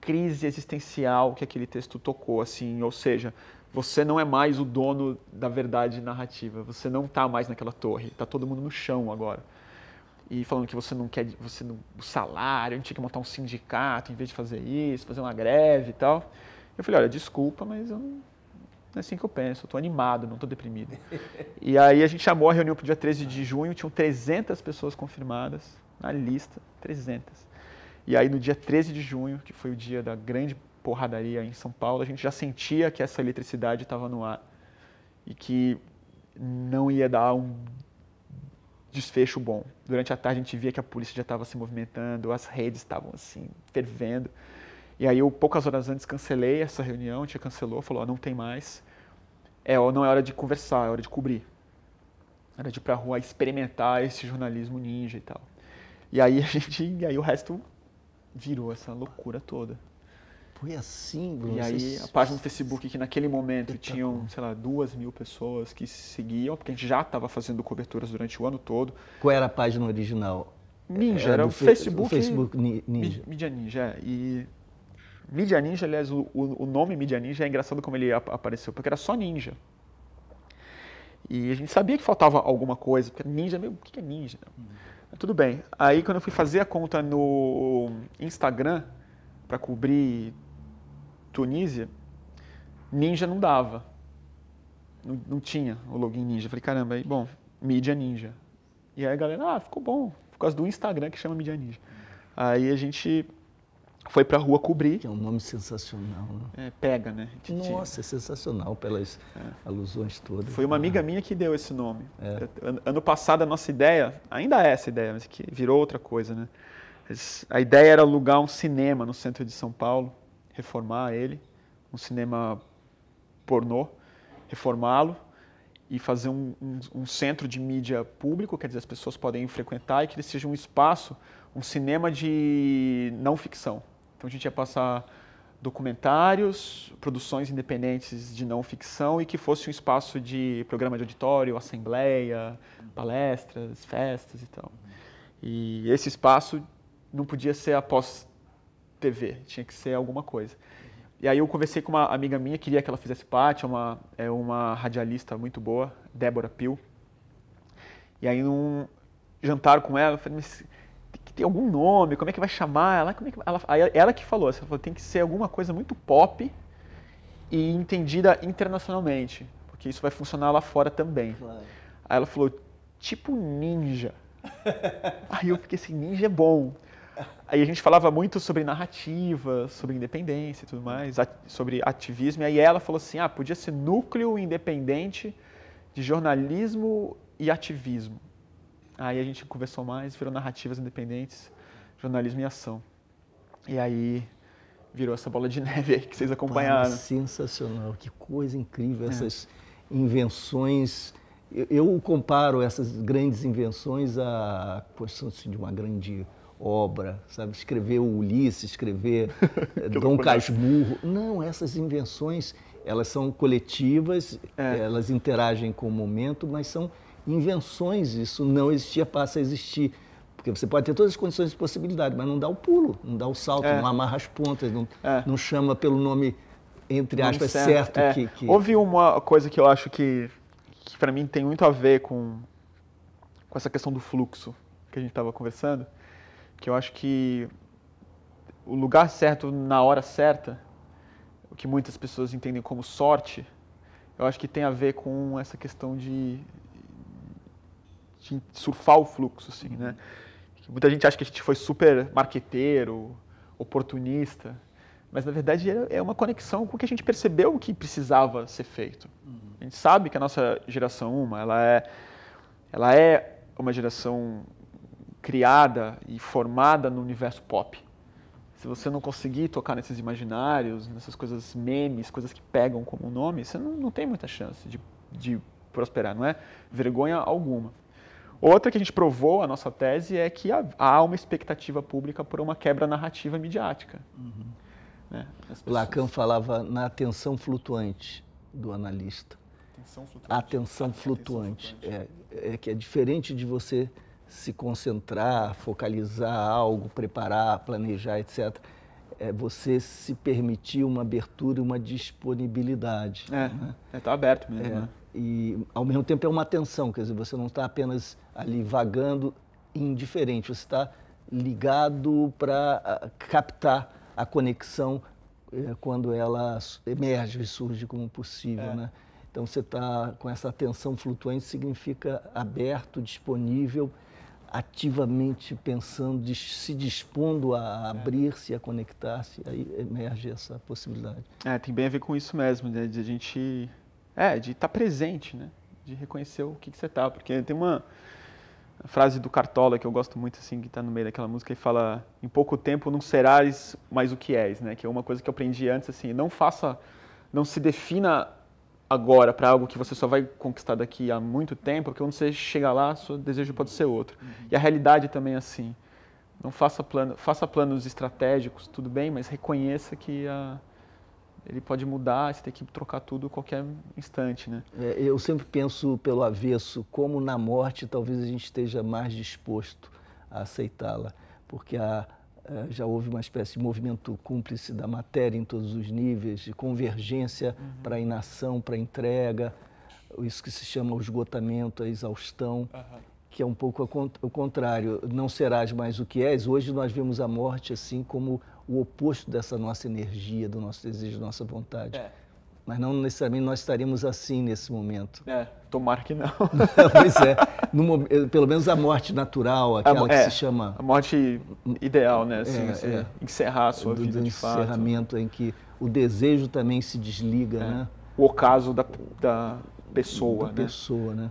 crise existencial que aquele texto tocou, assim, ou seja, você não é mais o dono da verdade narrativa, você não está mais naquela torre, está todo mundo no chão agora. E falando que você não quer, o salário, a gente tinha que montar um sindicato em vez de fazer isso, fazer uma greve e tal. Eu falei, olha, desculpa, mas não é assim que eu penso, eu estou animado, não estou deprimido. E aí a gente chamou a reunião para o dia 13 de junho, tinham 300 pessoas confirmadas na lista, 300. E aí no dia 13 de junho, que foi o dia da grande porradaria em São Paulo, a gente já sentia que essa eletricidade estava no ar e que não ia dar um desfecho bom. Durante a tarde a gente via que a polícia já estava se movimentando, as redes estavam assim, fervendo. E aí eu, poucas horas antes, cancelei essa reunião, a tia cancelou, falou, não tem mais. Não é hora de conversar, é hora de cobrir. É hora de ir pra rua experimentar esse jornalismo ninja e tal. E aí o resto virou essa loucura toda. Foi assim, Bruno? E aí a página do Facebook, que naquele momento tinham, sei lá, 2.000 pessoas que seguiam, porque a gente já estava fazendo coberturas durante o ano todo. Qual era a página original? Ninja, era o Facebook. O Facebook Ninja. Mídia Ninja, E Mídia Ninja, aliás, o nome Mídia Ninja é engraçado como ele apareceu, porque era só ninja. E a gente sabia que faltava alguma coisa, porque ninja, o que é ninja? Mas tudo bem. Aí quando eu fui fazer a conta no Instagram para cobrir Tunísia, ninja não dava. Não tinha o login ninja. Eu falei, caramba, aí, bom, Mídia Ninja. E aí a galera, ficou bom, por causa do Instagram que chama Mídia Ninja. Aí a gente foi pra rua cobrir. Que é um nome sensacional, né? Pega, né? Nossa, é sensacional pelas alusões todas. Foi uma amiga minha que deu esse nome. Ano passado a nossa ideia, ainda é essa ideia, mas que virou outra coisa, né? A ideia era alugar um cinema no centro de São Paulo, reformar ele, um cinema pornô, reformá-lo e fazer um centro de mídia público, quer dizer, as pessoas podem frequentar e que ele seja um espaço, um cinema de não ficção. Então a gente ia passar documentários, produções independentes de não ficção e que fosse um espaço de programa de auditório, assembleia, palestras, festas e tal. E esse espaço não podia ser após TV, tinha que ser alguma coisa. E aí eu conversei com uma amiga minha, queria que ela fizesse parte, é uma radialista muito boa, Débora Pil. E aí num jantar com ela, eu falei, mas tem algum nome, como é que vai chamar? Ela que falou, tem que ser alguma coisa muito pop e entendida internacionalmente, porque isso vai funcionar lá fora também. Claro. Aí ela falou, tipo ninja. Aí eu fiquei assim, ninja é bom. Aí a gente falava muito sobre narrativa, sobre independência e tudo mais, sobre ativismo, e aí ela falou assim, podia ser núcleo independente de jornalismo e ativismo. Aí a gente conversou mais, virou narrativas independentes, jornalismo e ação. E aí virou essa bola de neve aí que vocês acompanharam. Sensacional, que coisa incrível, essas invenções. Eu comparo essas grandes invenções à construção de uma grande obra, sabe? Escrever o Ulisses, escrever Dom Casmurro. Não, essas invenções, elas são coletivas, elas interagem com o momento, mas são invenções, isso não existia, passa a existir. Porque você pode ter todas as condições de possibilidade, mas não dá o pulo, não dá o salto, não amarra as pontas, não chama pelo nome, entre aspas, certo. Houve uma coisa que eu acho que para mim tem muito a ver com essa questão do fluxo que a gente estava conversando, que eu acho que o lugar certo na hora certa, o que muitas pessoas entendem como sorte, eu acho que tem a ver com essa questão de surfar o fluxo, assim, né? Muita gente acha que a gente foi super marqueteiro, oportunista, mas na verdade é uma conexão com o que a gente percebeu que precisava ser feito. A gente sabe que a nossa geração ela é uma geração criada e formada no universo pop. Se você não conseguir tocar nesses imaginários, nessas coisas memes, coisas que pegam como nome, você não tem muita chance de prosperar, não é vergonha alguma. Outra que a gente provou, a nossa tese, é que há uma expectativa pública por uma quebra narrativa midiática. Né? Lacan falava na atenção flutuante do analista. Atenção flutuante. Que é diferente de você se concentrar, focalizar algo, preparar, planejar, etc. É você se permitir uma abertura e uma disponibilidade. Está aberto mesmo. Né? E, ao mesmo tempo, é uma atenção, quer dizer, você não está apenas ali vagando indiferente, você está ligado para captar a conexão quando ela emerge e surge como possível, né? Então, você está com essa atenção flutuante, significa aberto, disponível, ativamente pensando, se dispondo a abrir-se, a conectar-se, aí emerge essa possibilidade. Tem bem a ver com isso mesmo, né? De a gente... de estar presente, né? De reconhecer o que você está, porque tem A frase do Cartola, que eu gosto muito, assim, que está no meio daquela música, ele fala: em pouco tempo não serás mais o que és, né? Que é uma coisa que eu aprendi antes, assim, não se defina agora para algo que você só vai conquistar daqui a muito tempo, porque quando você chegar lá, seu desejo pode ser outro. E a realidade também é assim. Não faça planos estratégicos, tudo bem, mas reconheça que ele pode mudar, você tem que trocar tudo a qualquer instante, né? Eu sempre penso pelo avesso, como na morte talvez a gente esteja mais disposto a aceitá-la, porque já houve uma espécie de movimento cúmplice da matéria em todos os níveis, de convergência para a inação, para a entrega, isso que se chama o esgotamento, a exaustão, que é um pouco o contrário. Não serás mais o que és. Hoje nós vemos a morte assim como o oposto dessa nossa energia, do nosso desejo, da nossa vontade. Mas não necessariamente nós estaremos assim nesse momento. Tomara que não. Pois é. Pelo menos a morte natural, aquela que se chama... A morte ideal, né? Assim, encerrar a sua vida de fato. O encerramento em que o desejo também se desliga, né? O ocaso da pessoa, da pessoa, né?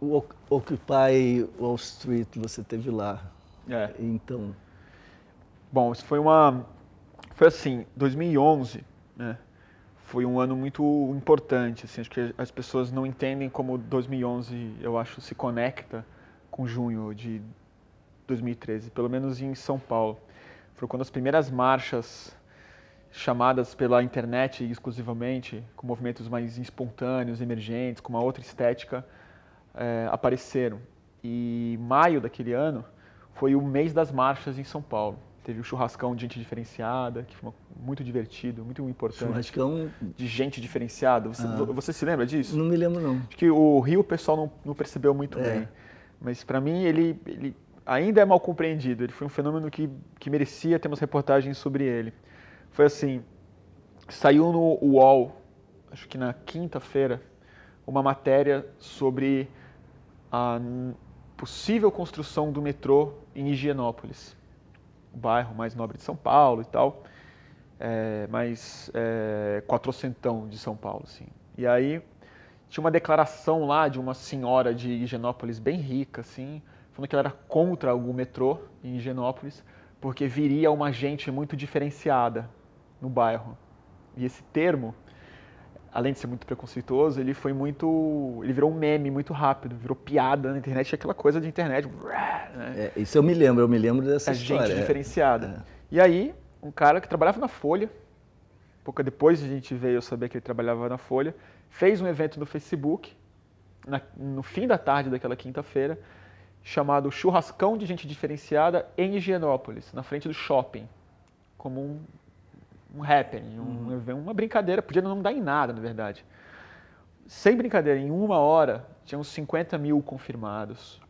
O Occupy Wall Street, você teve lá. Então... Bom, isso foi assim, 2011, né? Foi um ano muito importante, assim, acho que as pessoas não entendem como 2011, eu acho, se conecta com junho de 2013, pelo menos em São Paulo. Foi quando as primeiras marchas chamadas pela internet exclusivamente, com movimentos mais espontâneos, emergentes, com uma outra estética, apareceram. E maio daquele ano foi o mês das marchas em São Paulo. Teve o churrascão de gente diferenciada, que foi muito divertido, muito importante. Churrascão de gente diferenciada. Você se lembra disso? Não me lembro, não. Acho que o Rio o pessoal não percebeu muito bem. Mas para mim ele ainda é mal compreendido. Ele foi um fenômeno que merecia ter umas reportagens sobre ele. Foi assim, saiu no UOL, acho que na quinta-feira, uma matéria sobre a possível construção do metrô em Higienópolis, o bairro mais nobre de São Paulo e tal, mais quatrocentão de São Paulo, assim. E aí tinha uma declaração lá de uma senhora de Higienópolis bem rica, assim, falando que ela era contra o metrô em Higienópolis, porque viria uma gente muito diferenciada no bairro. E esse termo, além de ser muito preconceituoso, ele virou um meme muito rápido, virou piada na internet, aquela coisa de internet. Né? Isso eu me lembro dessa história. Gente diferenciada. E aí, um cara que trabalhava na Folha, pouco depois a gente veio saber que ele trabalhava na Folha, fez um evento no Facebook, no fim da tarde daquela quinta-feira, chamado Churrascão de Gente Diferenciada em Higienópolis, na frente do shopping, como um happening, uma brincadeira, podia não dar em nada, na verdade. Sem brincadeira, em 1 hora, tinha uns 50 mil confirmados.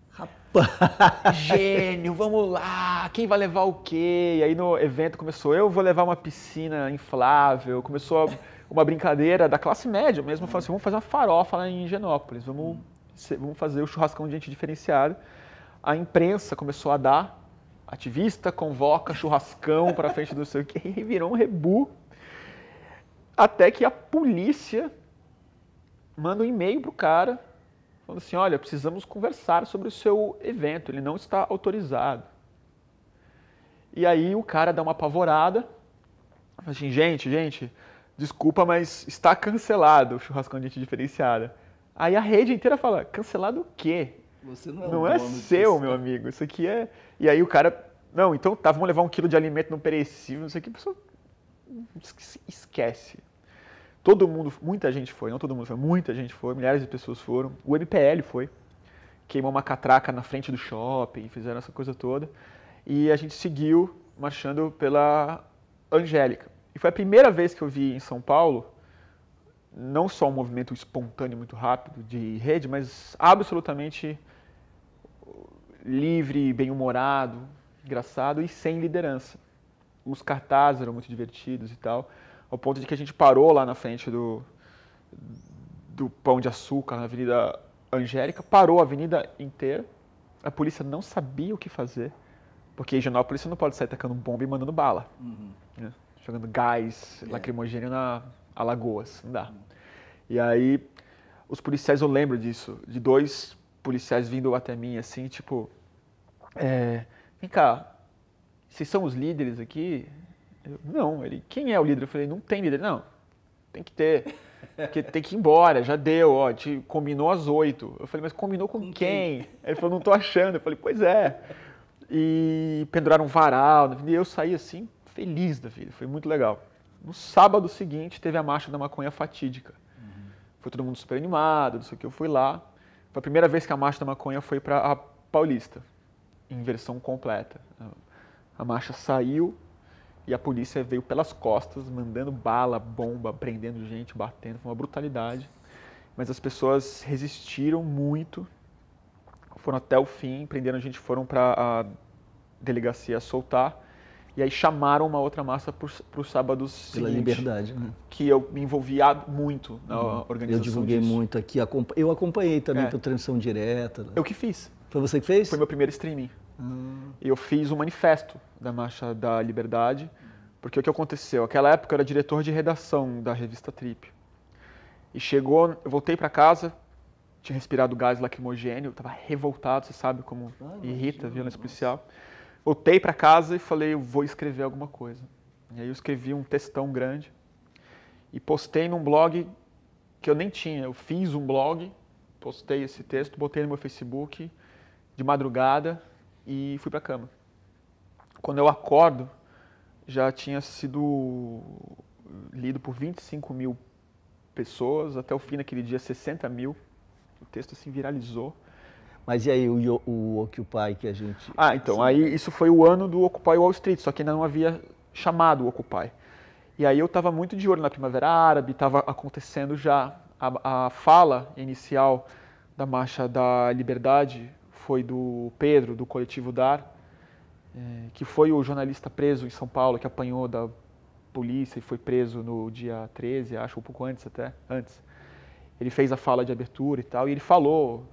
Rapaz! Gênio, vamos lá, quem vai levar o quê? E aí no evento começou, eu vou levar uma piscina inflável, começou uma brincadeira da classe média mesmo, falando assim, vamos fazer uma farofa lá em Higienópolis, vamos fazer o churrascão de gente diferenciada. A imprensa começou a dar, ativista convoca churrascão para frente do sei o quê, e virou um rebu. Até que a polícia manda um e-mail pro cara, falando assim, olha, precisamos conversar sobre o seu evento, ele não está autorizado. E aí o cara dá uma apavorada, fala assim, gente, desculpa, mas está cancelado o churrascão de gente diferenciada. Aí a rede inteira fala, cancelado o quê? Você não é, não é seu, disso, meu amigo, isso aqui é... E aí o cara, não, então tá, vamos levar 1 quilo de alimento não perecível, não sei o que, a pessoa esquece. Todo mundo, muita gente foi, não todo mundo foi, muita gente foi, milhares de pessoas foram. O MPL foi, queimou uma catraca na frente do shopping, fizeram essa coisa toda. E a gente seguiu marchando pela Angélica. E foi a primeira vez que eu vi em São Paulo, não só um movimento espontâneo muito rápido de rede, mas absolutamente livre, bem-humorado, engraçado e sem liderança. Os cartazes eram muito divertidos e tal, ao ponto de que a gente parou lá na frente do Pão de Açúcar, na Avenida Angélica, parou a avenida inteira, a polícia não sabia o que fazer, porque em Higienópolis você não pode sair tacando bomba e mandando bala, né? Jogando gás lacrimogêneo na Alagoas, não dá. E aí, os policiais, eu lembro disso, de 2 policiais vindo até mim, assim, tipo, vem cá, vocês são os líderes aqui? Não, quem é o líder? Eu falei, não tem líder. Não, tem que ter, porque tem que ir embora, já deu, ó, combinou às 8. Eu falei, mas combinou com quem? Aí ele falou, não tô achando. Eu falei, pois é. E penduraram um varal, e eu saí assim, feliz da vida, foi muito legal. No sábado seguinte, teve a Marcha da Maconha fatídica. Foi todo mundo super animado, não sei o que, eu fui lá. Foi a primeira vez que a Marcha da Maconha foi para a Paulista, em versão completa. A marcha saiu e a polícia veio pelas costas, mandando bala, bomba, prendendo gente, batendo, foi uma brutalidade. Mas as pessoas resistiram muito, foram até o fim, prenderam a gente, foram para a delegacia soltar. E aí chamaram uma outra massa para os sábados seguintes. Pela liberdade, né? Que eu me envolvi muito na organização Eu divulguei disso. muito aqui. Eu acompanhei também por transmissão direta. Eu que fiz. Foi você que fez? Foi meu primeiro streaming. Eu fiz um manifesto da Marcha da Liberdade, porque o que aconteceu? Naquela época eu era diretor de redação da revista Trip. E chegou, eu voltei para casa, tinha respirado gás lacrimogêneo, estava revoltado, você sabe como irrita a violência policial. Voltei para casa e falei, eu vou escrever alguma coisa. E aí eu escrevi um textão grande e postei num blog que eu nem tinha. Eu fiz um blog, postei esse texto, botei no meu Facebook de madrugada e fui para a cama. Quando eu acordo, já tinha sido lido por 25 mil pessoas, até o fim daquele dia 60 mil. O texto assim viralizou. Mas e aí o Occupy que a gente... Então, aí isso foi o ano do Occupy Wall Street, só que ainda não havia chamado o Occupy. E aí eu estava muito de olho na Primavera Árabe, estava acontecendo já a fala inicial da Marcha da Liberdade, foi do Pedro, do Coletivo Dar, que foi o jornalista preso em São Paulo, que apanhou da polícia e foi preso no dia 13, acho, um pouco antes até, antes. Ele fez a fala de abertura e tal, e ele falou...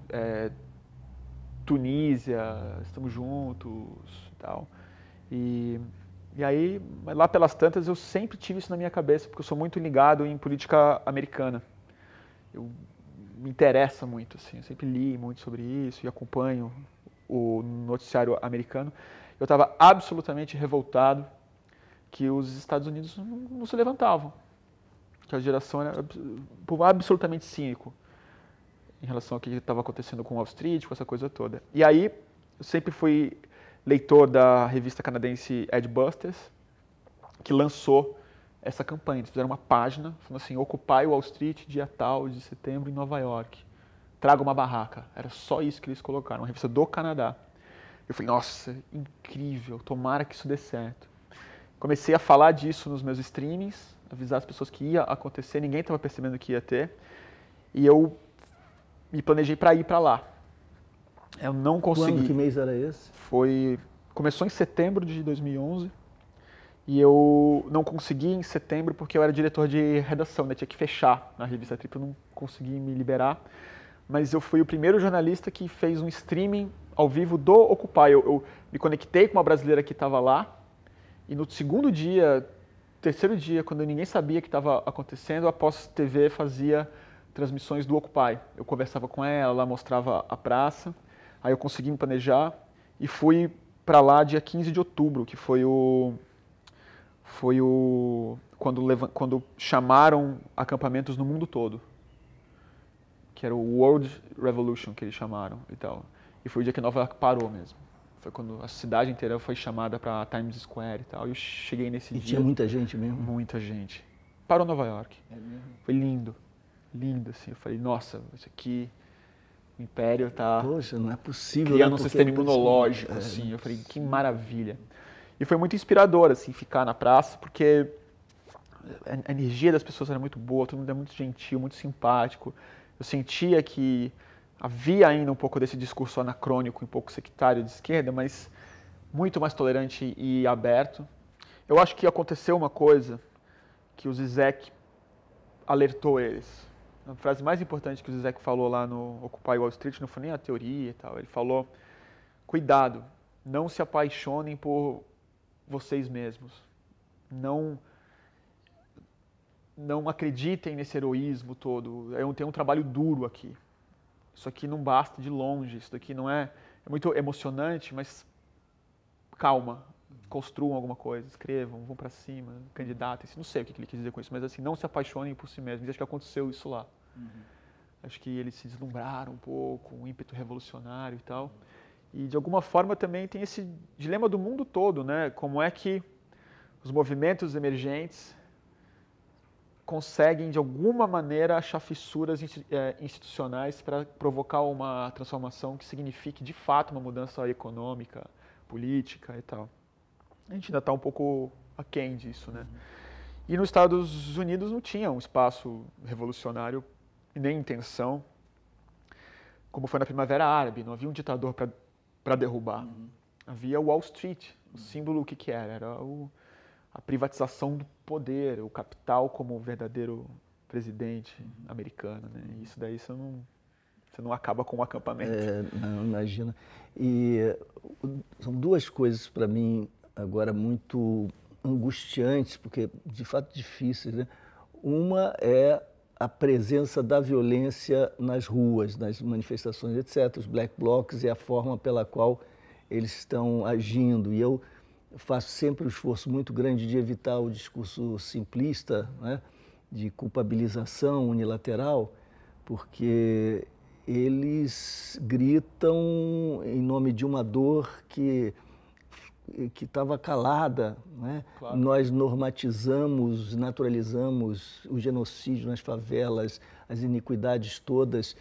Tunísia, estamos juntos e tal. E aí, lá pelas tantas, eu sempre tive isso na minha cabeça, porque eu sou muito ligado em política americana. Me interessa muito, assim, eu sempre li muito sobre isso e acompanho o noticiário americano. Eu estava absolutamente revoltado que os Estados Unidos não se levantavam, que a geração era um povo absolutamente cínico em relação ao que estava acontecendo com Wall Street, com essa coisa toda. E aí, eu sempre fui leitor da revista canadense Adbusters, que lançou essa campanha. Eles fizeram uma página falando assim, Occupy Wall Street, dia tal de setembro, em Nova York. Traga uma barraca. Era só isso que eles colocaram, uma revista do Canadá. Eu falei, nossa, incrível, tomara que isso dê certo. Comecei a falar disso nos meus streamings, avisar as pessoas que ia acontecer, ninguém estava percebendo que ia ter. E eu me planejei para ir para lá. Eu não consegui. Quando? Que mês era esse? Começou em setembro de 2011 e eu não consegui em setembro porque eu era diretor de redação, né? Tinha que fechar na revista Trip, eu não consegui me liberar. Mas eu fui o primeiro jornalista que fez um streaming ao vivo do Occupy. Eu me conectei com uma brasileira que estava lá e no segundo dia, terceiro dia, quando ninguém sabia o que estava acontecendo, a Pós TV fazia transmissões do Occupy. Eu conversava com ela mostrava a praça, aí eu consegui me planejar e fui para lá dia 15 de outubro, que foi quando chamaram acampamentos no mundo todo, que era o World Revolution que eles chamaram e tal. E foi o dia que Nova York parou mesmo. Foi quando a cidade inteira foi chamada para Times Square e tal. E eu cheguei nesse dia. E tinha muita gente mesmo? Muita gente. Parou Nova York. É mesmo? Foi lindo. Lindo, assim. Eu falei, nossa, isso aqui, o Império tá... Poxa, não é possível. Criando um sistema imunológico, assim. Eu falei, que maravilha. E foi muito inspirador, assim, ficar na praça, porque a energia das pessoas era muito boa, todo mundo era muito gentil, muito simpático. Eu sentia que havia ainda um pouco desse discurso anacrônico, um pouco sectário de esquerda, mas muito mais tolerante e aberto. Eu acho que aconteceu uma coisa que o Zizek alertou eles. A frase mais importante que o Zizek falou lá no Occupy Wall Street não foi nem a teoria e tal. Ele falou, cuidado, não se apaixonem por vocês mesmos. Não acreditem nesse heroísmo todo. Tem um trabalho duro aqui. isso aqui não basta de longe, isso daqui não é muito emocionante, mas calma, construam alguma coisa, escrevam, vão para cima, candidatem-se, não sei o que ele quis dizer com isso, mas assim, não se apaixonem por si mesmos. Acho que aconteceu isso lá. Acho que eles se deslumbraram um pouco, um ímpeto revolucionário e tal. E de alguma forma também tem esse dilema do mundo todo, né? Como é que os movimentos emergentes conseguem de alguma maneira achar fissuras institucionais para provocar uma transformação que signifique de fato uma mudança econômica, política e tal. A gente ainda está um pouco aquém disso, né? E nos Estados Unidos não tinha um espaço revolucionário e nem intenção, como foi na Primavera Árabe. Não havia um ditador para derrubar. Havia Wall Street. O símbolo, o que era? Era a privatização do poder, o capital como o verdadeiro presidente americano, né? E isso daí você não acaba com o acampamento. Não, imagina. E são duas coisas para mim agora muito angustiantes, porque de fato difíceis, né? Uma é a presença da violência nas ruas, nas manifestações, etc. Os black blocs e a forma pela qual eles estão agindo. E eu faço sempre um esforço muito grande de evitar o discurso simplista, né, de culpabilização unilateral, porque eles gritam em nome de uma dor que estava calada, né? Claro. Nós normatizamos, naturalizamos o genocídio nas favelas, as iniquidades todas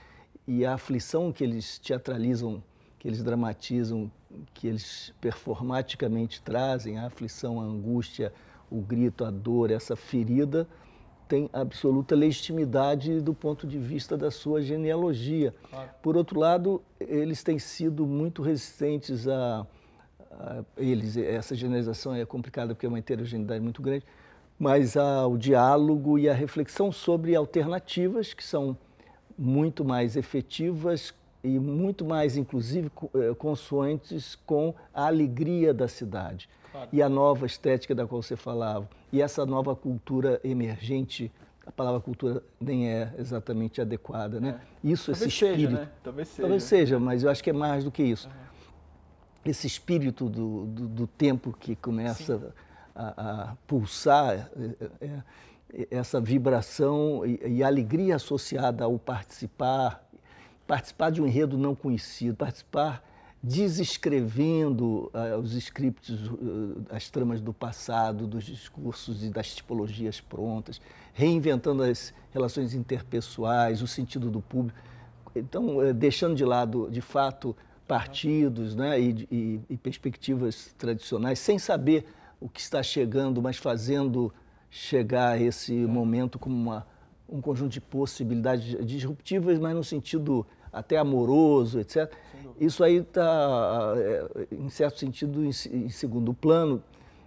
e a aflição que eles teatralizam, que eles dramatizam, que eles performaticamente trazem, a aflição, a angústia, o grito, a dor, essa ferida, tem absoluta legitimidade do ponto de vista da sua genealogia. Claro. Por outro lado, eles têm sido muito resistentes essa generalização é complicada porque é uma heterogeneidade muito grande, mas ao diálogo e à reflexão sobre alternativas que são muito mais efetivas e muito mais, inclusive, consoantes com a alegria da cidade. Claro. E a nova estética da qual você falava. E essa nova cultura emergente, a palavra cultura nem é exatamente adequada, né? Isso, Talvez esse espírito. Seja, né? Talvez seja, mas eu acho que é mais do que isso. Esse espírito do tempo que começa a pulsar, essa vibração e alegria associada ao participar de um enredo não conhecido, participar desescrevendo os scripts, as tramas do passado, dos discursos e das tipologias prontas, reinventando as relações interpessoais, o sentido do público. Então, deixando de lado, de fato, partidos, né, e perspectivas tradicionais, sem saber o que está chegando, mas fazendo chegar a esse momento como um conjunto de possibilidades disruptivas, mas no sentido até amoroso, etc. Isso aí está, em certo sentido, em segundo plano,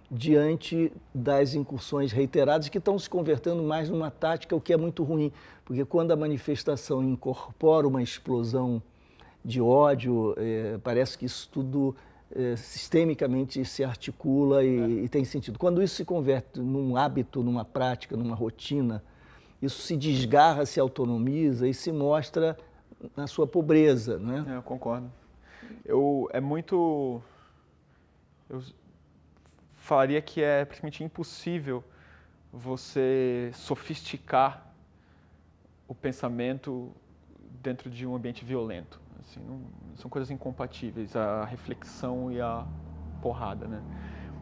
diante das incursões reiteradas que estão se convertendo mais numa tática, o que é muito ruim, porque quando a manifestação incorpora uma explosão de ódio, parece que isso tudo sistemicamente se articula e tem sentido. Quando isso se converte num hábito, numa prática, numa rotina, isso se desgarra, se autonomiza e se mostra na sua pobreza, né? Eu concordo. Eu falaria que é praticamente impossível você sofisticar o pensamento dentro de um ambiente violento. Assim, são coisas incompatíveis, a reflexão e a porrada, né?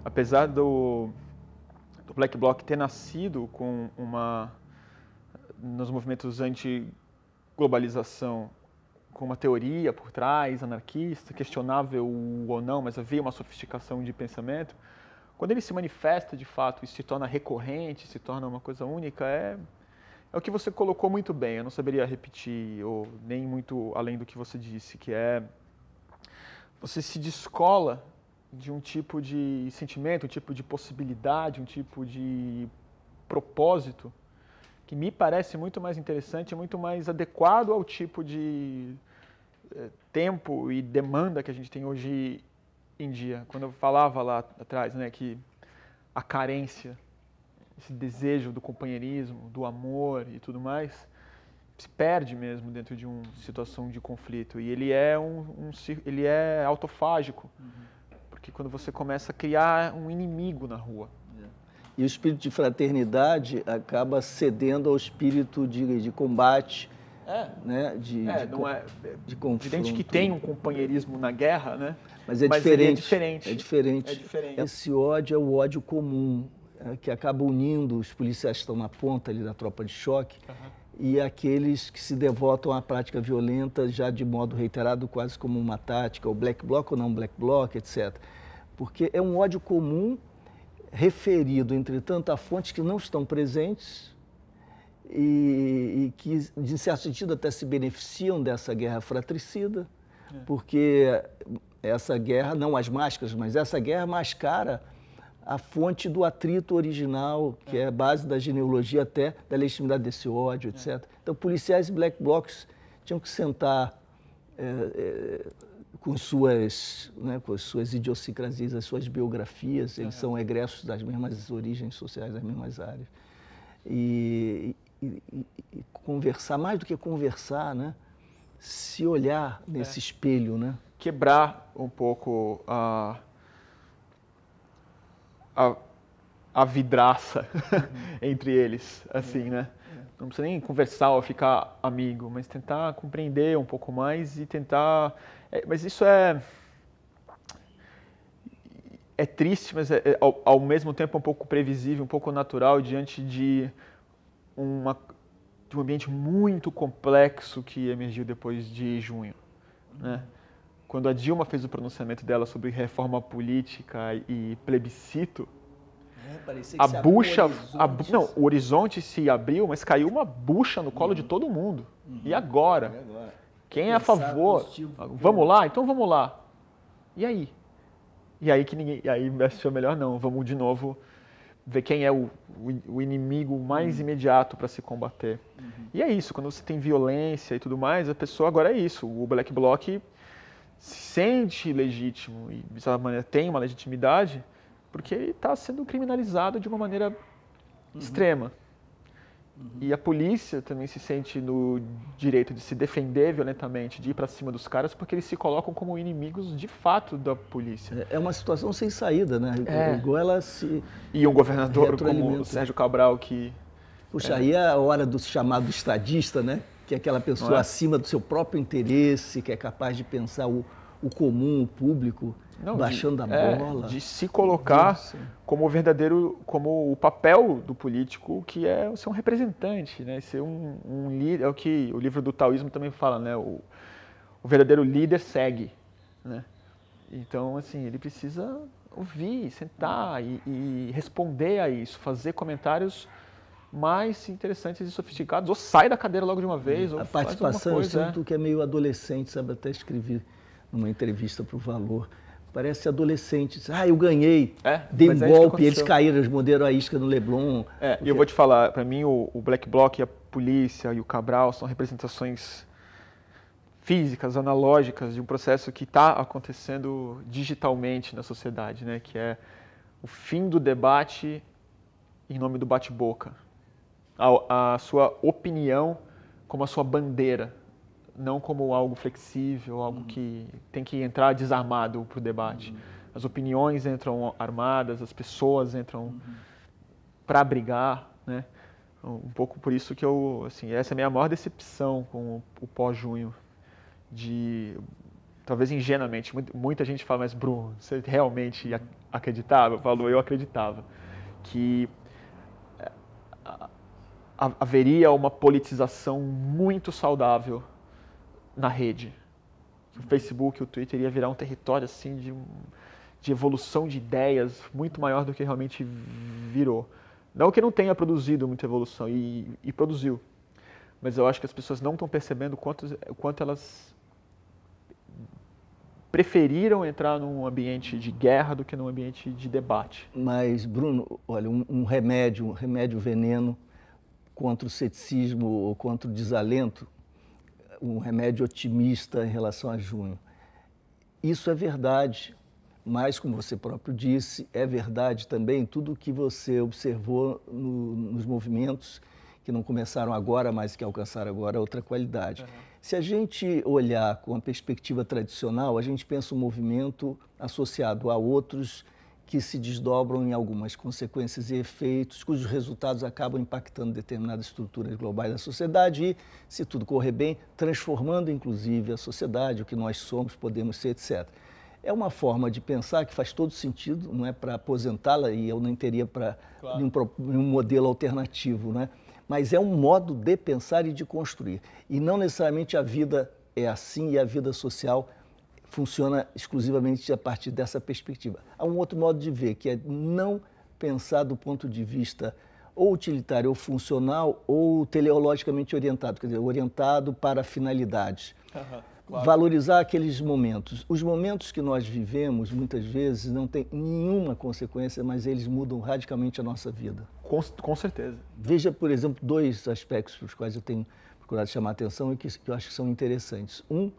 Apesar do Black Bloc ter nascido com nos movimentos anti-globalização, com uma teoria por trás, anarquista, questionável ou não, mas havia uma sofisticação de pensamento, quando ele se manifesta de fato e se torna recorrente, se torna uma coisa única, é o que você colocou muito bem. Eu não saberia repetir, ou nem muito além do que você disse, que é você se descola de um tipo de sentimento, um tipo de possibilidade, um tipo de propósito que me parece muito mais interessante, muito mais adequado ao tipo de tempo e demanda que a gente tem hoje em dia. Quando eu falava lá atrás, né, que a carência, esse desejo do companheirismo, do amor e tudo mais, se perde mesmo dentro de uma situação de conflito. E ele é ele é autofágico, porque quando você começa a criar um inimigo na rua. E o espírito de fraternidade acaba cedendo ao espírito de combate, né? De confronto. Evidente que tem um companheirismo na guerra, né? Mas é diferente. É diferente. Esse ódio é o ódio comum, que acaba unindo os policiais que estão na ponta ali da tropa de choque e aqueles que se devotam à prática violenta já de modo reiterado, quase como uma tática, o black bloc ou não black bloc, etc. Porque é um ódio comum referido, entretanto, a fontes que não estão presentes e que, de certo sentido, até se beneficiam dessa guerra fratricida, porque essa guerra, não as máscaras, mas essa guerra mascara a fonte do atrito original, que é a base da genealogia até da legitimidade desse ódio, etc. Então, policiais e black blocs tinham que sentar com suas idiosincrasias, as suas biografias, eles são egressos das mesmas origens sociais, das mesmas áreas. E conversar, mais do que conversar, né? Se olhar nesse espelho, né? Quebrar um pouco a vidraça entre eles, assim, né? Não precisa nem conversar ou ficar amigo, mas tentar compreender um pouco mais e tentar... mas isso é triste, mas ao mesmo tempo um pouco previsível, um pouco natural diante de um ambiente muito complexo que emergiu depois de junho, né? Quando a Dilma fez o pronunciamento dela sobre reforma política e plebiscito, a bucha, não, o horizonte se abriu, mas caiu uma bucha no colo de todo mundo. E agora? Quem é a favor? Vamos lá? Então vamos lá. E aí? E aí que ninguém, aí achou melhor não, vamos de novo ver quem é o inimigo mais imediato para se combater. E é isso, quando você tem violência e tudo mais, a pessoa agora é isso, o Black Bloc se sente legítimo e, de certa maneira, tem uma legitimidade porque ele está sendo criminalizado de uma maneira extrema. E a polícia também se sente no direito de se defender violentamente, de ir para cima dos caras, porque eles se colocam como inimigos de fato da polícia. É uma situação sem saída, né? Igual ela se... E um governador como o Sérgio Cabral que... Puxa, aí é a hora do chamado estadista, né? Que é aquela pessoa acima do seu próprio interesse, que é capaz de pensar o comum, o público, baixando a bola. De se colocar como verdadeiro, como o papel do político, que é ser um representante, né? Ser um líder, é o que o livro do taoísmo também fala, né? O verdadeiro líder segue, né? Então, assim, ele precisa ouvir, sentar e responder a isso, fazer comentários mais interessantes e sofisticados, ou sai da cadeira logo de uma vez, ou a participação, coisa, eu sinto que é meio adolescente, sabe? Até escrevi numa entrevista para o Valor. Parece adolescente. Eu ganhei, dei um golpe, eles caíram, eles morderam a isca no Leblon. E eu vou te falar, para mim o Black Bloc, a polícia e o Cabral são representações físicas, analógicas de um processo que está acontecendo digitalmente na sociedade, né? Que é o fim do debate em nome do bate-boca. A sua opinião como a sua bandeira, não como algo flexível, algo que tem que entrar desarmado para o debate. As opiniões entram armadas, as pessoas entram para brigar, né? Um pouco por isso que essa é a minha maior decepção com o pós-junho. Talvez ingenuamente, muita gente fala, mas Bruno, você realmente acreditava? Eu acreditava que haveria uma politização muito saudável na rede. O Facebook, o Twitter ia virar um território assim de evolução de ideias muito maior do que realmente virou. Não que não tenha produzido muita evolução, e produziu. Mas eu acho que as pessoas não estão percebendo o quanto elas preferiram entrar num ambiente de guerra do que num ambiente de debate. Mas, Bruno, olha, um remédio veneno contra o ceticismo ou contra o desalento, um remédio otimista em relação a junho. Isso é verdade, mas, como você próprio disse, é verdade também tudo o que você observou nos movimentos que não começaram agora, mas que alcançaram agora outra qualidade. Se a gente olhar com a perspectiva tradicional, a gente pensa um movimento associado a outros que se desdobram em algumas consequências e efeitos, cujos resultados acabam impactando determinadas estruturas globais da sociedade e, se tudo correr bem, transformando inclusive a sociedade, o que nós somos, podemos ser, etc. É uma forma de pensar que faz todo sentido, não é para aposentá-la e eu nem teria para um modelo alternativo, né? Mas é um modo de pensar e de construir. E não necessariamente a vida é assim e a vida social funciona exclusivamente a partir dessa perspectiva. Há um outro modo de ver, que é não pensar do ponto de vista ou utilitário ou funcional ou teleologicamente orientado, quer dizer, orientado para finalidades. Claro. Valorizar aqueles momentos. Os momentos que nós vivemos, muitas vezes, não têm nenhuma consequência, mas eles mudam radicalmente a nossa vida. Com certeza. Veja, por exemplo, dois aspectos para os quais eu tenho procurado chamar a atenção e que eu acho que são interessantes. Um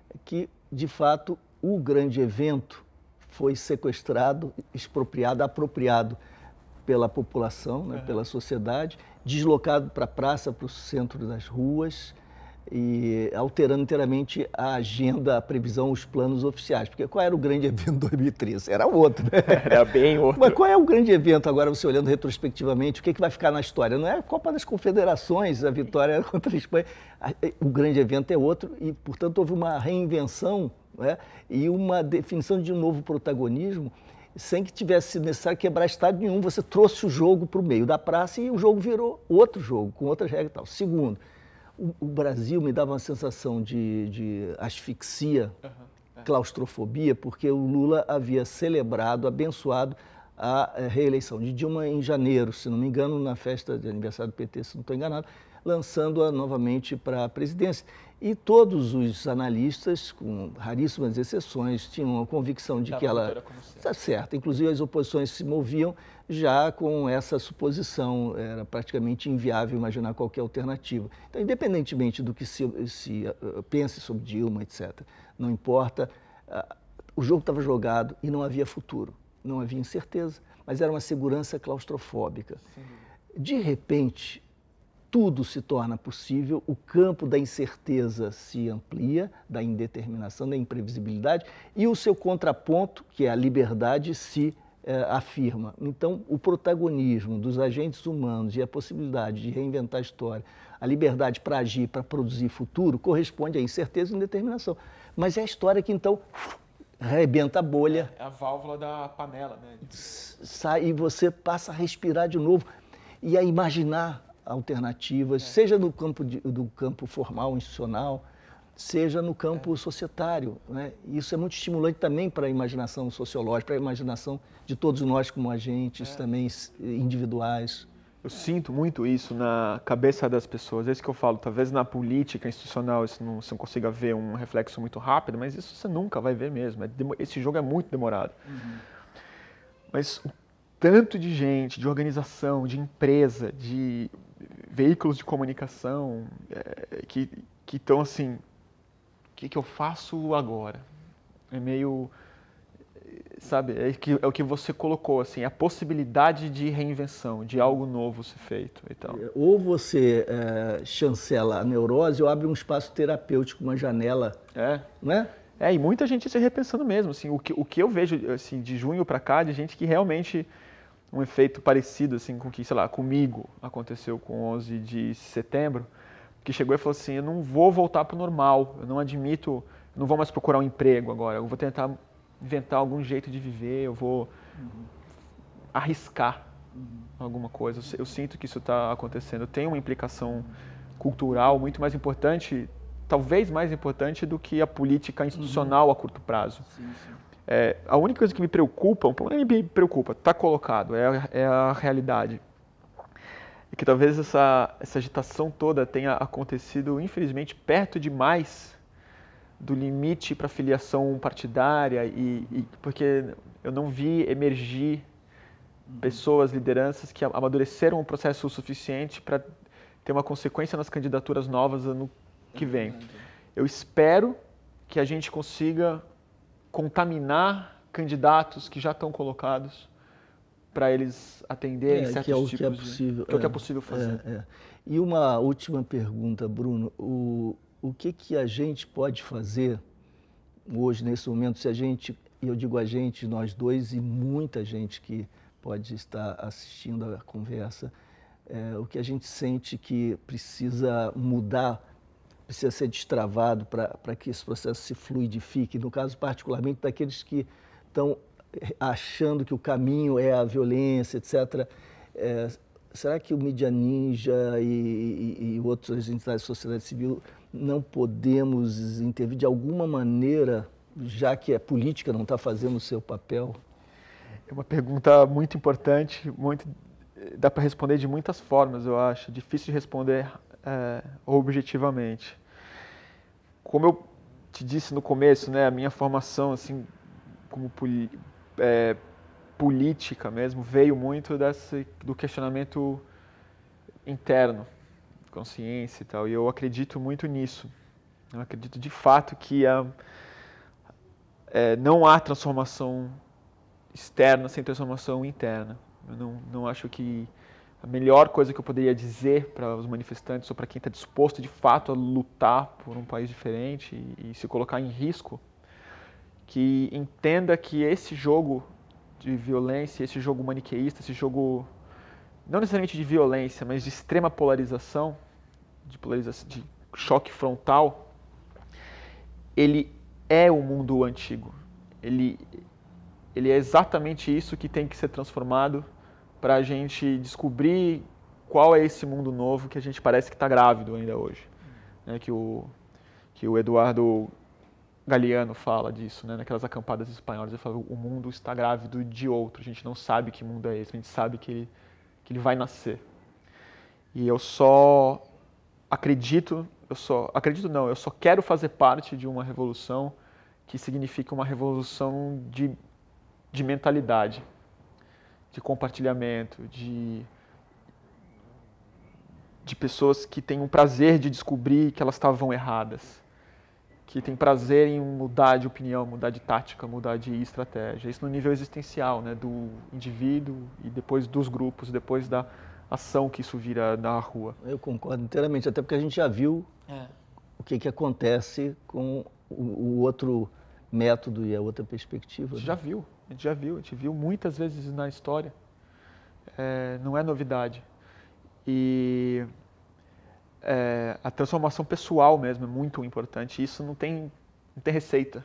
é que, de fato, o grande evento foi sequestrado, expropriado, apropriado pela população, né, pela sociedade, deslocado para a praça, para o centro das ruas, e alterando inteiramente a agenda, a previsão, os planos oficiais. Porque qual era o grande evento de 2013? Era outro, né? Era bem outro. Mas qual é o grande evento agora, você olhando retrospectivamente, o que vai ficar na história? Não é a Copa das Confederações, a vitória contra a Espanha. O grande evento é outro e, portanto, houve uma reinvenção, né, e uma definição de um novo protagonismo sem que tivesse sido necessário quebrar estádio nenhum. Você trouxe o jogo para o meio da praça e o jogo virou outro jogo, com outras regras e tal. Segundo, o Brasil me dava uma sensação de asfixia, claustrofobia, porque o Lula havia celebrado, abençoado a reeleição de Dilma em janeiro, se não me engano, na festa de aniversário do PT, se não estou enganado, lançando-a novamente para a presidência. E todos os analistas, com raríssimas exceções, tinham a convicção de que ela está certa. Inclusive as oposições se moviam já com essa suposição, era praticamente inviável imaginar qualquer alternativa. Então, independentemente do que se pense sobre Dilma, etc., não importa, o jogo estava jogado e não havia futuro, não havia incerteza, mas era uma segurança claustrofóbica. Sim. De repente, tudo se torna possível, o campo da incerteza se amplia, da indeterminação, da imprevisibilidade, e o seu contraponto, que é a liberdade, se afirma. Então, o protagonismo dos agentes humanos e a possibilidade de reinventar a história, a liberdade para agir, para produzir futuro, corresponde à incerteza e indeterminação. Mas é a história que, então, arrebenta a bolha. É a válvula da panela, né? Sai e você passa a respirar de novo e a imaginar alternativas, seja no campo do campo formal, institucional, seja no campo societário, né? Isso é muito estimulante também para a imaginação sociológica, para a imaginação de todos nós como agentes também individuais. Eu sinto muito isso na cabeça das pessoas. É isso que eu falo. Talvez na política institucional você não consiga ver um reflexo muito rápido, mas isso você nunca vai ver mesmo. Esse jogo é muito demorado. Mas o tanto de gente, de organização, de empresa, de veículos de comunicação que estão assim, o que eu faço agora? É meio, sabe, é o que você colocou, assim, a possibilidade de reinvenção, de algo novo ser feito e tal. Ou você chancela a neurose ou abre um espaço terapêutico, uma janela, não é? E muita gente se repensando mesmo, assim, o que eu vejo, assim, de junho para cá, de gente que realmente um efeito parecido assim com o que, sei lá, comigo aconteceu com 11 de setembro, que chegou e falou assim, eu não vou voltar para o normal, eu não admito, não vou mais procurar um emprego agora, eu vou tentar inventar algum jeito de viver, eu vou arriscar alguma coisa. Eu sinto que isso está acontecendo. Tem uma implicação cultural muito mais importante, talvez mais importante do que a política institucional a curto prazo. Sim. A única coisa que me preocupa, está colocado, é a realidade. E que talvez essa agitação toda tenha acontecido, infelizmente, perto demais do limite para filiação partidária, porque eu não vi emergir pessoas, lideranças que amadureceram o processo o suficiente para ter uma consequência nas candidaturas novas ano que vem. Eu espero que a gente consiga contaminar candidatos que já estão colocados para eles atenderem certos que é o tipos que é possível, que é o que é possível fazer. E uma última pergunta, Bruno, o que a gente pode fazer hoje, nesse momento, se a gente, e eu digo a gente, nós dois e muita gente que pode estar assistindo a conversa, o que a gente sente que precisa mudar, precisa ser destravado para que esse processo se fluidifique, no caso particularmente daqueles que estão achando que o caminho é a violência, etc. Será que o Mídia Ninja e outras entidades da sociedade civil não podemos intervir de alguma maneira, já que a política não está fazendo o seu papel? É uma pergunta muito importante, dá para responder de muitas formas, eu acho. Difícil de responder objetivamente. Como eu te disse no começo, né, a minha formação assim, como política mesmo, veio muito do questionamento interno, consciência e tal, e eu acredito muito nisso. Eu acredito de fato que não há transformação externa sem transformação interna. Eu não acho que a melhor coisa que eu poderia dizer para os manifestantes ou para quem está disposto de fato a lutar por um país diferente e se colocar em risco, que entenda que esse jogo de violência, esse jogo maniqueísta, esse jogo não necessariamente de violência, mas de extrema polarização, de choque frontal, ele é o mundo antigo. Ele é exatamente isso que tem que ser transformado para a gente descobrir qual é esse mundo novo que a gente parece que está grávido ainda hoje. Né? Que o Eduardo Galeano fala disso, né? Naquelas acampadas espanholas. Ele fala: o mundo está grávido de outro, a gente não sabe que mundo é esse, a gente sabe que ele vai nascer. E eu só eu só quero fazer parte de uma revolução que significa uma revolução de mentalidade, de compartilhamento, de pessoas que têm um prazer de descobrir que elas estavam erradas, que têm prazer em mudar de opinião, mudar de tática, mudar de estratégia. Isso no nível existencial, né, do indivíduo e depois dos grupos, depois da ação que isso vira na rua. Eu concordo inteiramente, até porque a gente já viu o que acontece com o outro método e a outra perspectiva. A gente já viu muitas vezes na história. Não é novidade. E a transformação pessoal mesmo é muito importante. Isso não tem receita,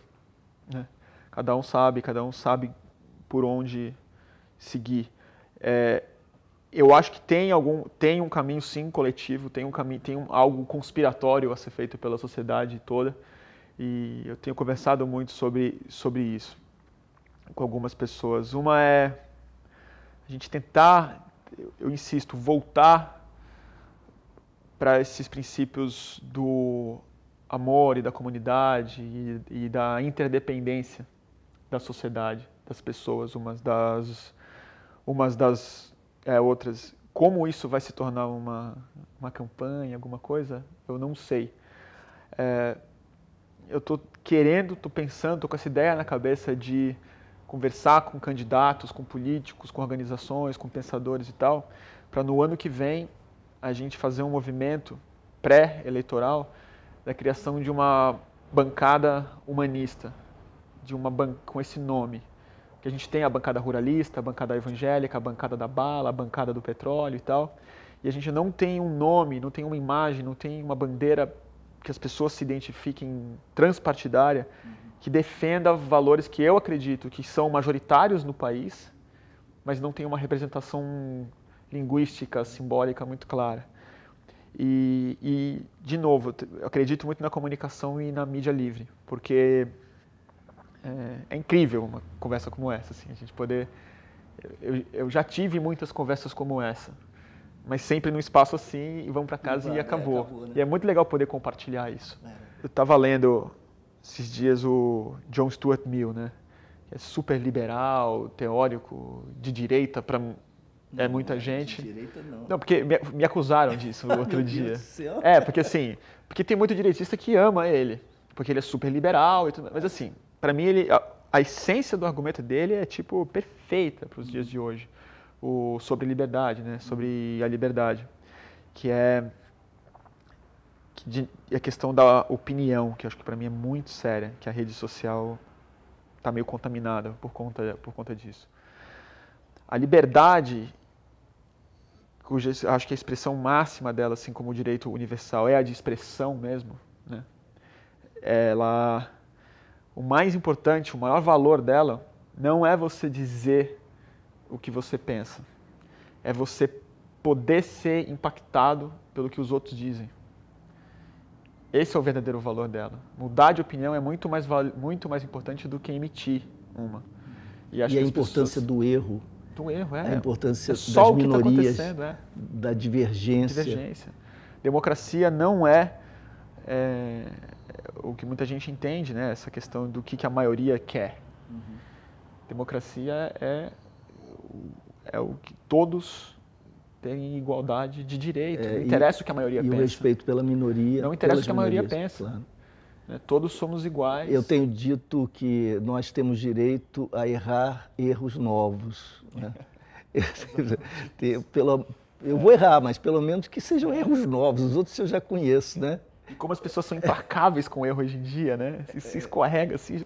né? Cada um sabe por onde seguir. Eu acho que tem um caminho sim coletivo, tem algo conspiratório a ser feito pela sociedade toda. E eu tenho conversado muito sobre isso com algumas pessoas. Uma é a gente tentar, eu insisto, voltar para esses princípios do amor e da comunidade e da interdependência da sociedade, das pessoas, umas das outras. Como isso vai se tornar uma campanha, alguma coisa, eu não sei. Eu estou pensando, estou com essa ideia na cabeça de conversar com candidatos, com políticos, com organizações, com pensadores e tal, para no ano que vem a gente fazer um movimento pré-eleitoral da criação de uma bancada humanista, com esse nome. Que a gente tem a bancada ruralista, a bancada evangélica, a bancada da bala, a bancada do petróleo e tal, e a gente não tem um nome, não tem uma imagem, não tem uma bandeira que as pessoas se identifiquem transpartidária, que defenda valores que eu acredito que são majoritários no país, mas não tem uma representação linguística, simbólica muito clara. E de novo, eu acredito muito na comunicação e na mídia livre, porque é incrível uma conversa como essa, assim, a gente poder... Eu já tive muitas conversas como essa, mas sempre num espaço assim, e vamos para casa e acabou. Né? E é muito legal poder compartilhar isso. Eu estava lendo esses dias o John Stuart Mill, né? Que é super liberal, teórico, de direita para muita gente. De direita não. Não, porque me acusaram disso outro dia. Deus do céu. Porque tem muito direitista que ama ele, porque ele é super liberal e tudo. Mas assim, para mim a essência do argumento dele é tipo perfeita para os dias de hoje. sobre liberdade, né? Sobre a liberdade, que é a questão da opinião, que eu acho que para mim é muito séria, que a rede social está meio contaminada por conta disso. A liberdade, acho que a expressão máxima dela, assim como o direito universal, é a de expressão mesmo, né? O mais importante, o maior valor dela, não é você dizer o que você pensa, é você poder ser impactado pelo que os outros dizem. Esse é o verdadeiro valor dela. Mudar de opinião é muito mais importante do que emitir uma. E a importância do erro. Do erro, a importância das minorias, da divergência. Democracia não é o que muita gente entende, né? Essa questão do que a maioria quer. Democracia é o que todos têm igualdade de direito. Não interessa o que a maioria pensa. E o respeito pela minoria. Não interessa o que a maioria pensa. Claro. Todos somos iguais. Eu tenho dito que nós temos direito a errar erros novos. Né? Eu vou errar, mas pelo menos que sejam erros novos. Os outros eu já conheço, né? E como as pessoas são implacáveis com o erro hoje em dia, né? Se escorrega assim,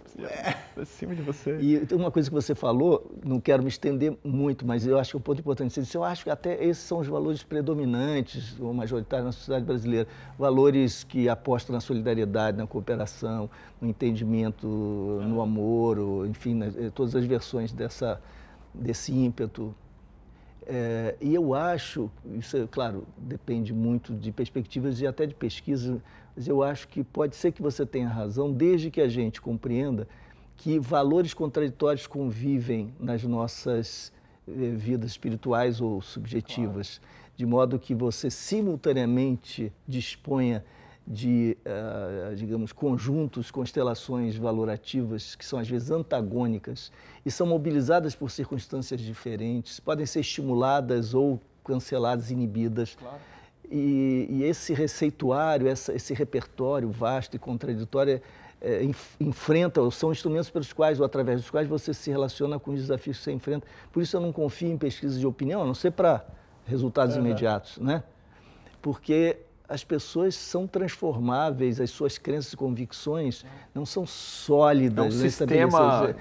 pra cima de você. E tem uma coisa que você falou, não quero me estender muito, mas eu acho que é um ponto importante. Você disse, eu acho que até esses são os valores predominantes ou majoritários na sociedade brasileira. Valores que apostam na solidariedade, na cooperação, no entendimento, no amor, enfim, todas as versões desse ímpeto. E eu acho, isso, claro, depende muito de perspectivas e até de pesquisa, mas eu acho que pode ser que você tenha razão, desde que a gente compreenda que valores contraditórios convivem nas nossas vidas espirituais ou subjetivas, claro. De modo que você simultaneamente disponha de, digamos, conjuntos, constelações valorativas que são às vezes antagônicas e são mobilizadas por circunstâncias diferentes, podem ser estimuladas ou canceladas, inibidas. Claro. E esse receituário, esse repertório vasto e contraditório enfrenta, são instrumentos pelos quais ou através dos quais você se relaciona com os desafios que você enfrenta. Por isso eu não confio em pesquisas de opinião, a não ser para resultados imediatos, né? Porque as pessoas são transformáveis, as suas crenças e convicções não são sólidas. É um sistema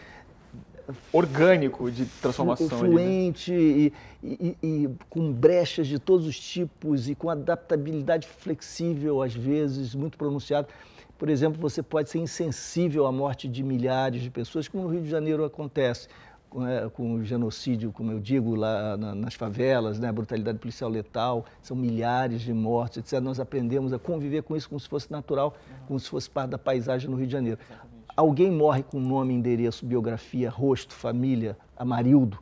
orgânico de transformação. Fluente ali, né? e com brechas de todos os tipos e com adaptabilidade flexível, às vezes, muito pronunciada. Por exemplo, você pode ser insensível à morte de milhares de pessoas, como no Rio de Janeiro acontece. Com o genocídio, como eu digo, lá nas favelas, né, a brutalidade policial letal, são milhares de mortes, etc. Nós aprendemos a conviver com isso como se fosse natural, como se fosse parte da paisagem no Rio de Janeiro. Exatamente. Alguém morre com nome, endereço, biografia, rosto, família, Amarildo.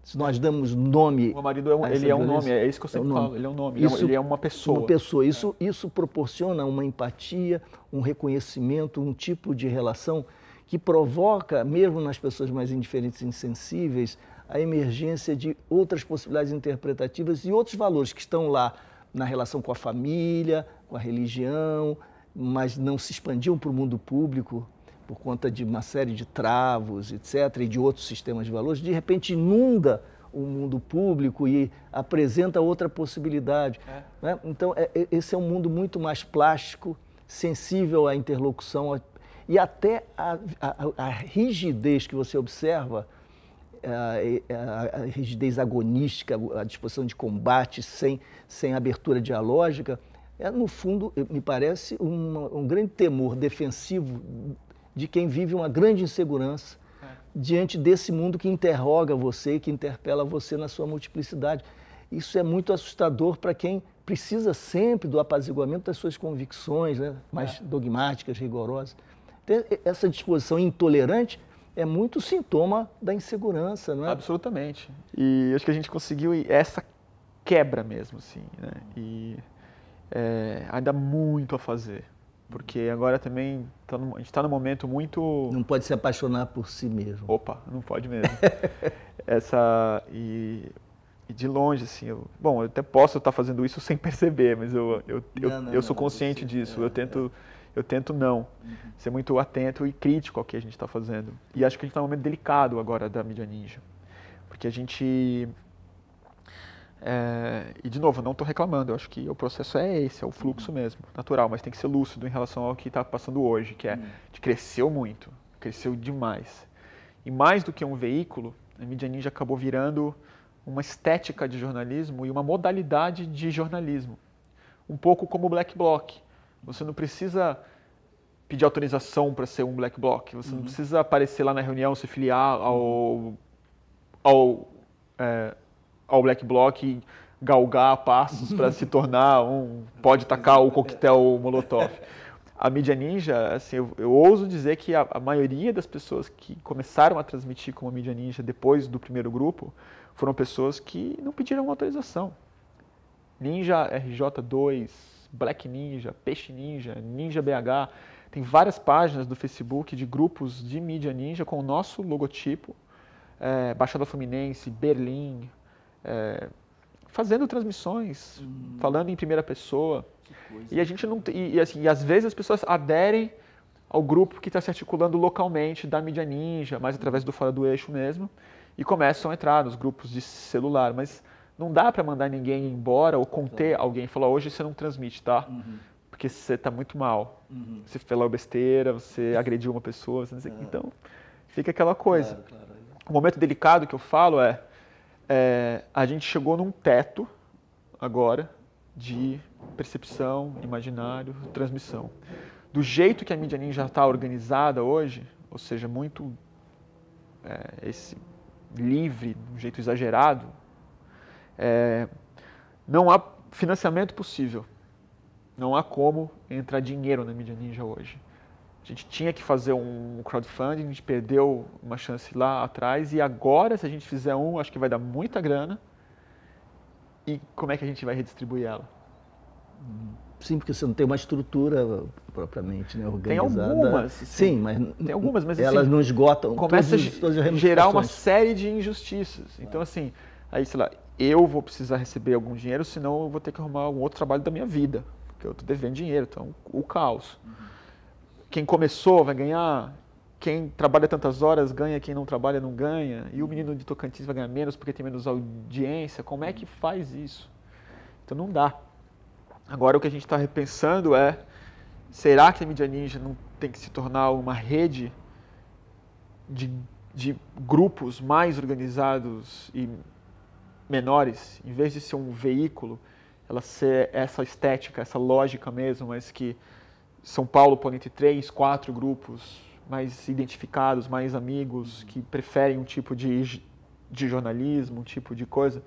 Se nós damos nome... O Amarildo ele é um nome, é isso que eu sempre falo, ele é um nome, ele é uma pessoa. Uma pessoa. Isso proporciona uma empatia, um reconhecimento, um tipo de relação que provoca, mesmo nas pessoas mais indiferentes e insensíveis, a emergência de outras possibilidades interpretativas e outros valores que estão lá na relação com a família, com a religião, mas não se expandiam para o mundo público por conta de uma série de travos, etc., e de outros sistemas de valores. De repente inunda o mundo público e apresenta outra possibilidade. Né? Então, esse é um mundo muito mais plástico, sensível à interlocução, e até a rigidez que você observa, a rigidez agonística, a disposição de combate sem abertura dialógica, no fundo, me parece um grande temor defensivo de quem vive uma grande insegurança diante desse mundo que interroga você, que interpela você na sua multiplicidade. Isso é muito assustador para quem precisa sempre do apaziguamento das suas convicções, né, mais dogmáticas, rigorosas. Essa disposição intolerante é muito sintoma da insegurança, não é? Absolutamente. E acho que a gente conseguiu essa quebra mesmo, assim, né? E ainda há muito a fazer, porque agora também a gente está num momento muito... Não pode se apaixonar por si mesmo. Opa, não pode mesmo. E de longe, assim, eu até posso estar fazendo isso sem perceber, mas eu sou consciente disso, eu tento não ser muito atento e crítico ao que a gente está fazendo. E acho que a gente está num momento delicado agora da mídia ninja, porque a gente E, de novo, não estou reclamando, eu acho que o processo é esse, é o fluxo mesmo, natural, mas tem que ser lúcido em relação ao que está passando hoje, que é de cresceu muito, cresceu demais. E mais do que um veículo, a Mídia Ninja acabou virando uma estética de jornalismo e uma modalidade de jornalismo. Um pouco como o Black Bloc. Você não precisa pedir autorização para ser um Black Bloc, você não precisa aparecer lá na reunião, se filiar ao Black Bloc e galgar passos para se tornar pode tacar o coquetel Molotov. A Mídia Ninja, assim, eu ouso dizer que a maioria das pessoas que começaram a transmitir como a Mídia Ninja depois do primeiro grupo foram pessoas que não pediram autorização. Ninja RJ2, Black Ninja, Peixe Ninja, Ninja BH. Tem várias páginas do Facebook de grupos de Mídia Ninja com o nosso logotipo. Baixada Fluminense, Berlim, fazendo transmissões, falando em primeira pessoa. E a gente não assim, às vezes as pessoas aderem ao grupo que está se articulando localmente da Mídia Ninja, mais através do Fora do Eixo mesmo, e começam a entrar nos grupos de celular. Mas não dá para mandar ninguém embora ou conter alguém e falar, hoje você não transmite, tá? Porque você está muito mal. Você falou besteira, você agrediu uma pessoa, você não sei. Então, fica aquela coisa. Claro. O momento delicado que eu falo a gente chegou num teto agora de percepção, imaginário, transmissão. Do jeito que a Mídia Ninja está organizada hoje, ou seja, muito esse livre, de um jeito exagerado, não há financiamento possível. Não há como entrar dinheiro na Mídia Ninja hoje. A gente tinha que fazer um crowdfunding, a gente perdeu uma chance lá atrás e agora, se a gente fizer acho que vai dar muita grana. E como é que a gente vai redistribuir ela? Sim, porque você não tem uma estrutura propriamente, né, organizada. Tem algumas. Sim, mas tem algumas, mas elas assim, não esgotam. Começa a gerar uma série de injustiças. Então, assim, aí, sei lá, eu vou precisar receber algum dinheiro, senão eu vou ter que arrumar algum outro trabalho da minha vida, porque eu estou devendo dinheiro, então o caos. Quem começou vai ganhar, quem trabalha tantas horas ganha, quem não trabalha não ganha, e o menino de Tocantins vai ganhar menos porque tem menos audiência. Como é que faz isso? Então não dá. Agora o que a gente está repensando será que a Mídia Ninja não tem que se tornar uma rede de grupos mais organizados e menores, em vez de ser um veículo, ela ser essa estética, essa lógica mesmo, mas que São Paulo pode ter 3, 4 grupos mais identificados, mais amigos, que preferem um tipo de jornalismo, um tipo de coisa.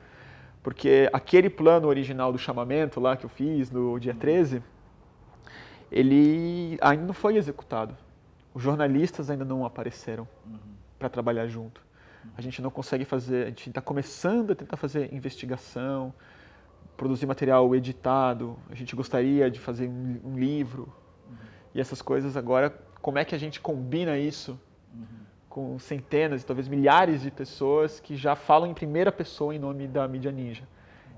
Porque aquele plano original do chamamento lá que eu fiz no dia 13, ele ainda não foi executado. Os jornalistas ainda não apareceram para trabalhar junto. A gente não consegue fazer, a gente está começando a tentar fazer investigação, produzir material editado, a gente gostaria de fazer um livro. E essas coisas agora, como é que a gente combina isso com centenas e talvez milhares de pessoas que já falam em primeira pessoa em nome da Mídia Ninja?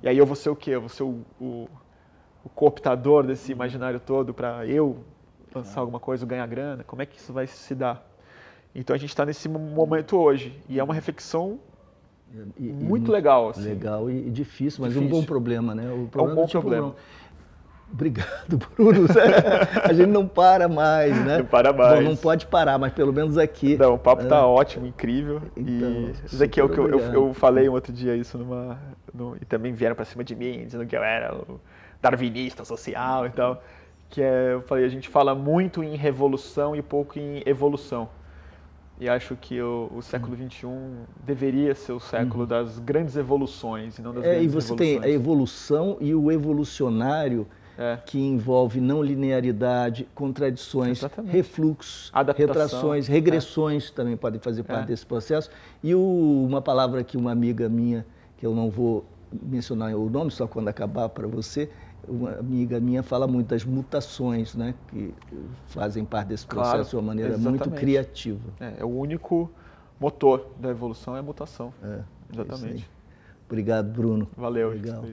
E aí eu vou ser o quê? Eu vou ser o cooptador desse imaginário todo para eu lançar alguma coisa, ganhar grana? Como é que isso vai se dar? Então a gente está nesse momento hoje. E é uma reflexão muito legal. Assim. Legal e difícil, mas um bom problema, né? O problema é um bom problema. Obrigado, Bruno. A gente não para mais, né? Não para mais. Bom, não pode parar, mas pelo menos aqui... Não, o papo está ótimo, incrível. Então, isso aqui é o que eu falei um outro dia, isso e também vieram para cima de mim, dizendo que eu era o darwinista social e tal. Eu falei, a gente fala muito em revolução e pouco em evolução. E acho que o século XXI deveria ser o século das grandes evoluções e não das grandes revoluções. E você tem a evolução e o evolucionário, que envolve não linearidade, contradições, refluxos, adaptação, retrações, regressões também podem fazer parte desse processo. E uma palavra que uma amiga minha, que eu não vou mencionar o nome, só quando acabar para você, uma amiga minha fala muito das mutações, né, que fazem parte desse processo de uma maneira muito criativa. O único motor da evolução é a mutação. Exatamente. Obrigado, Bruno. Valeu. Legal.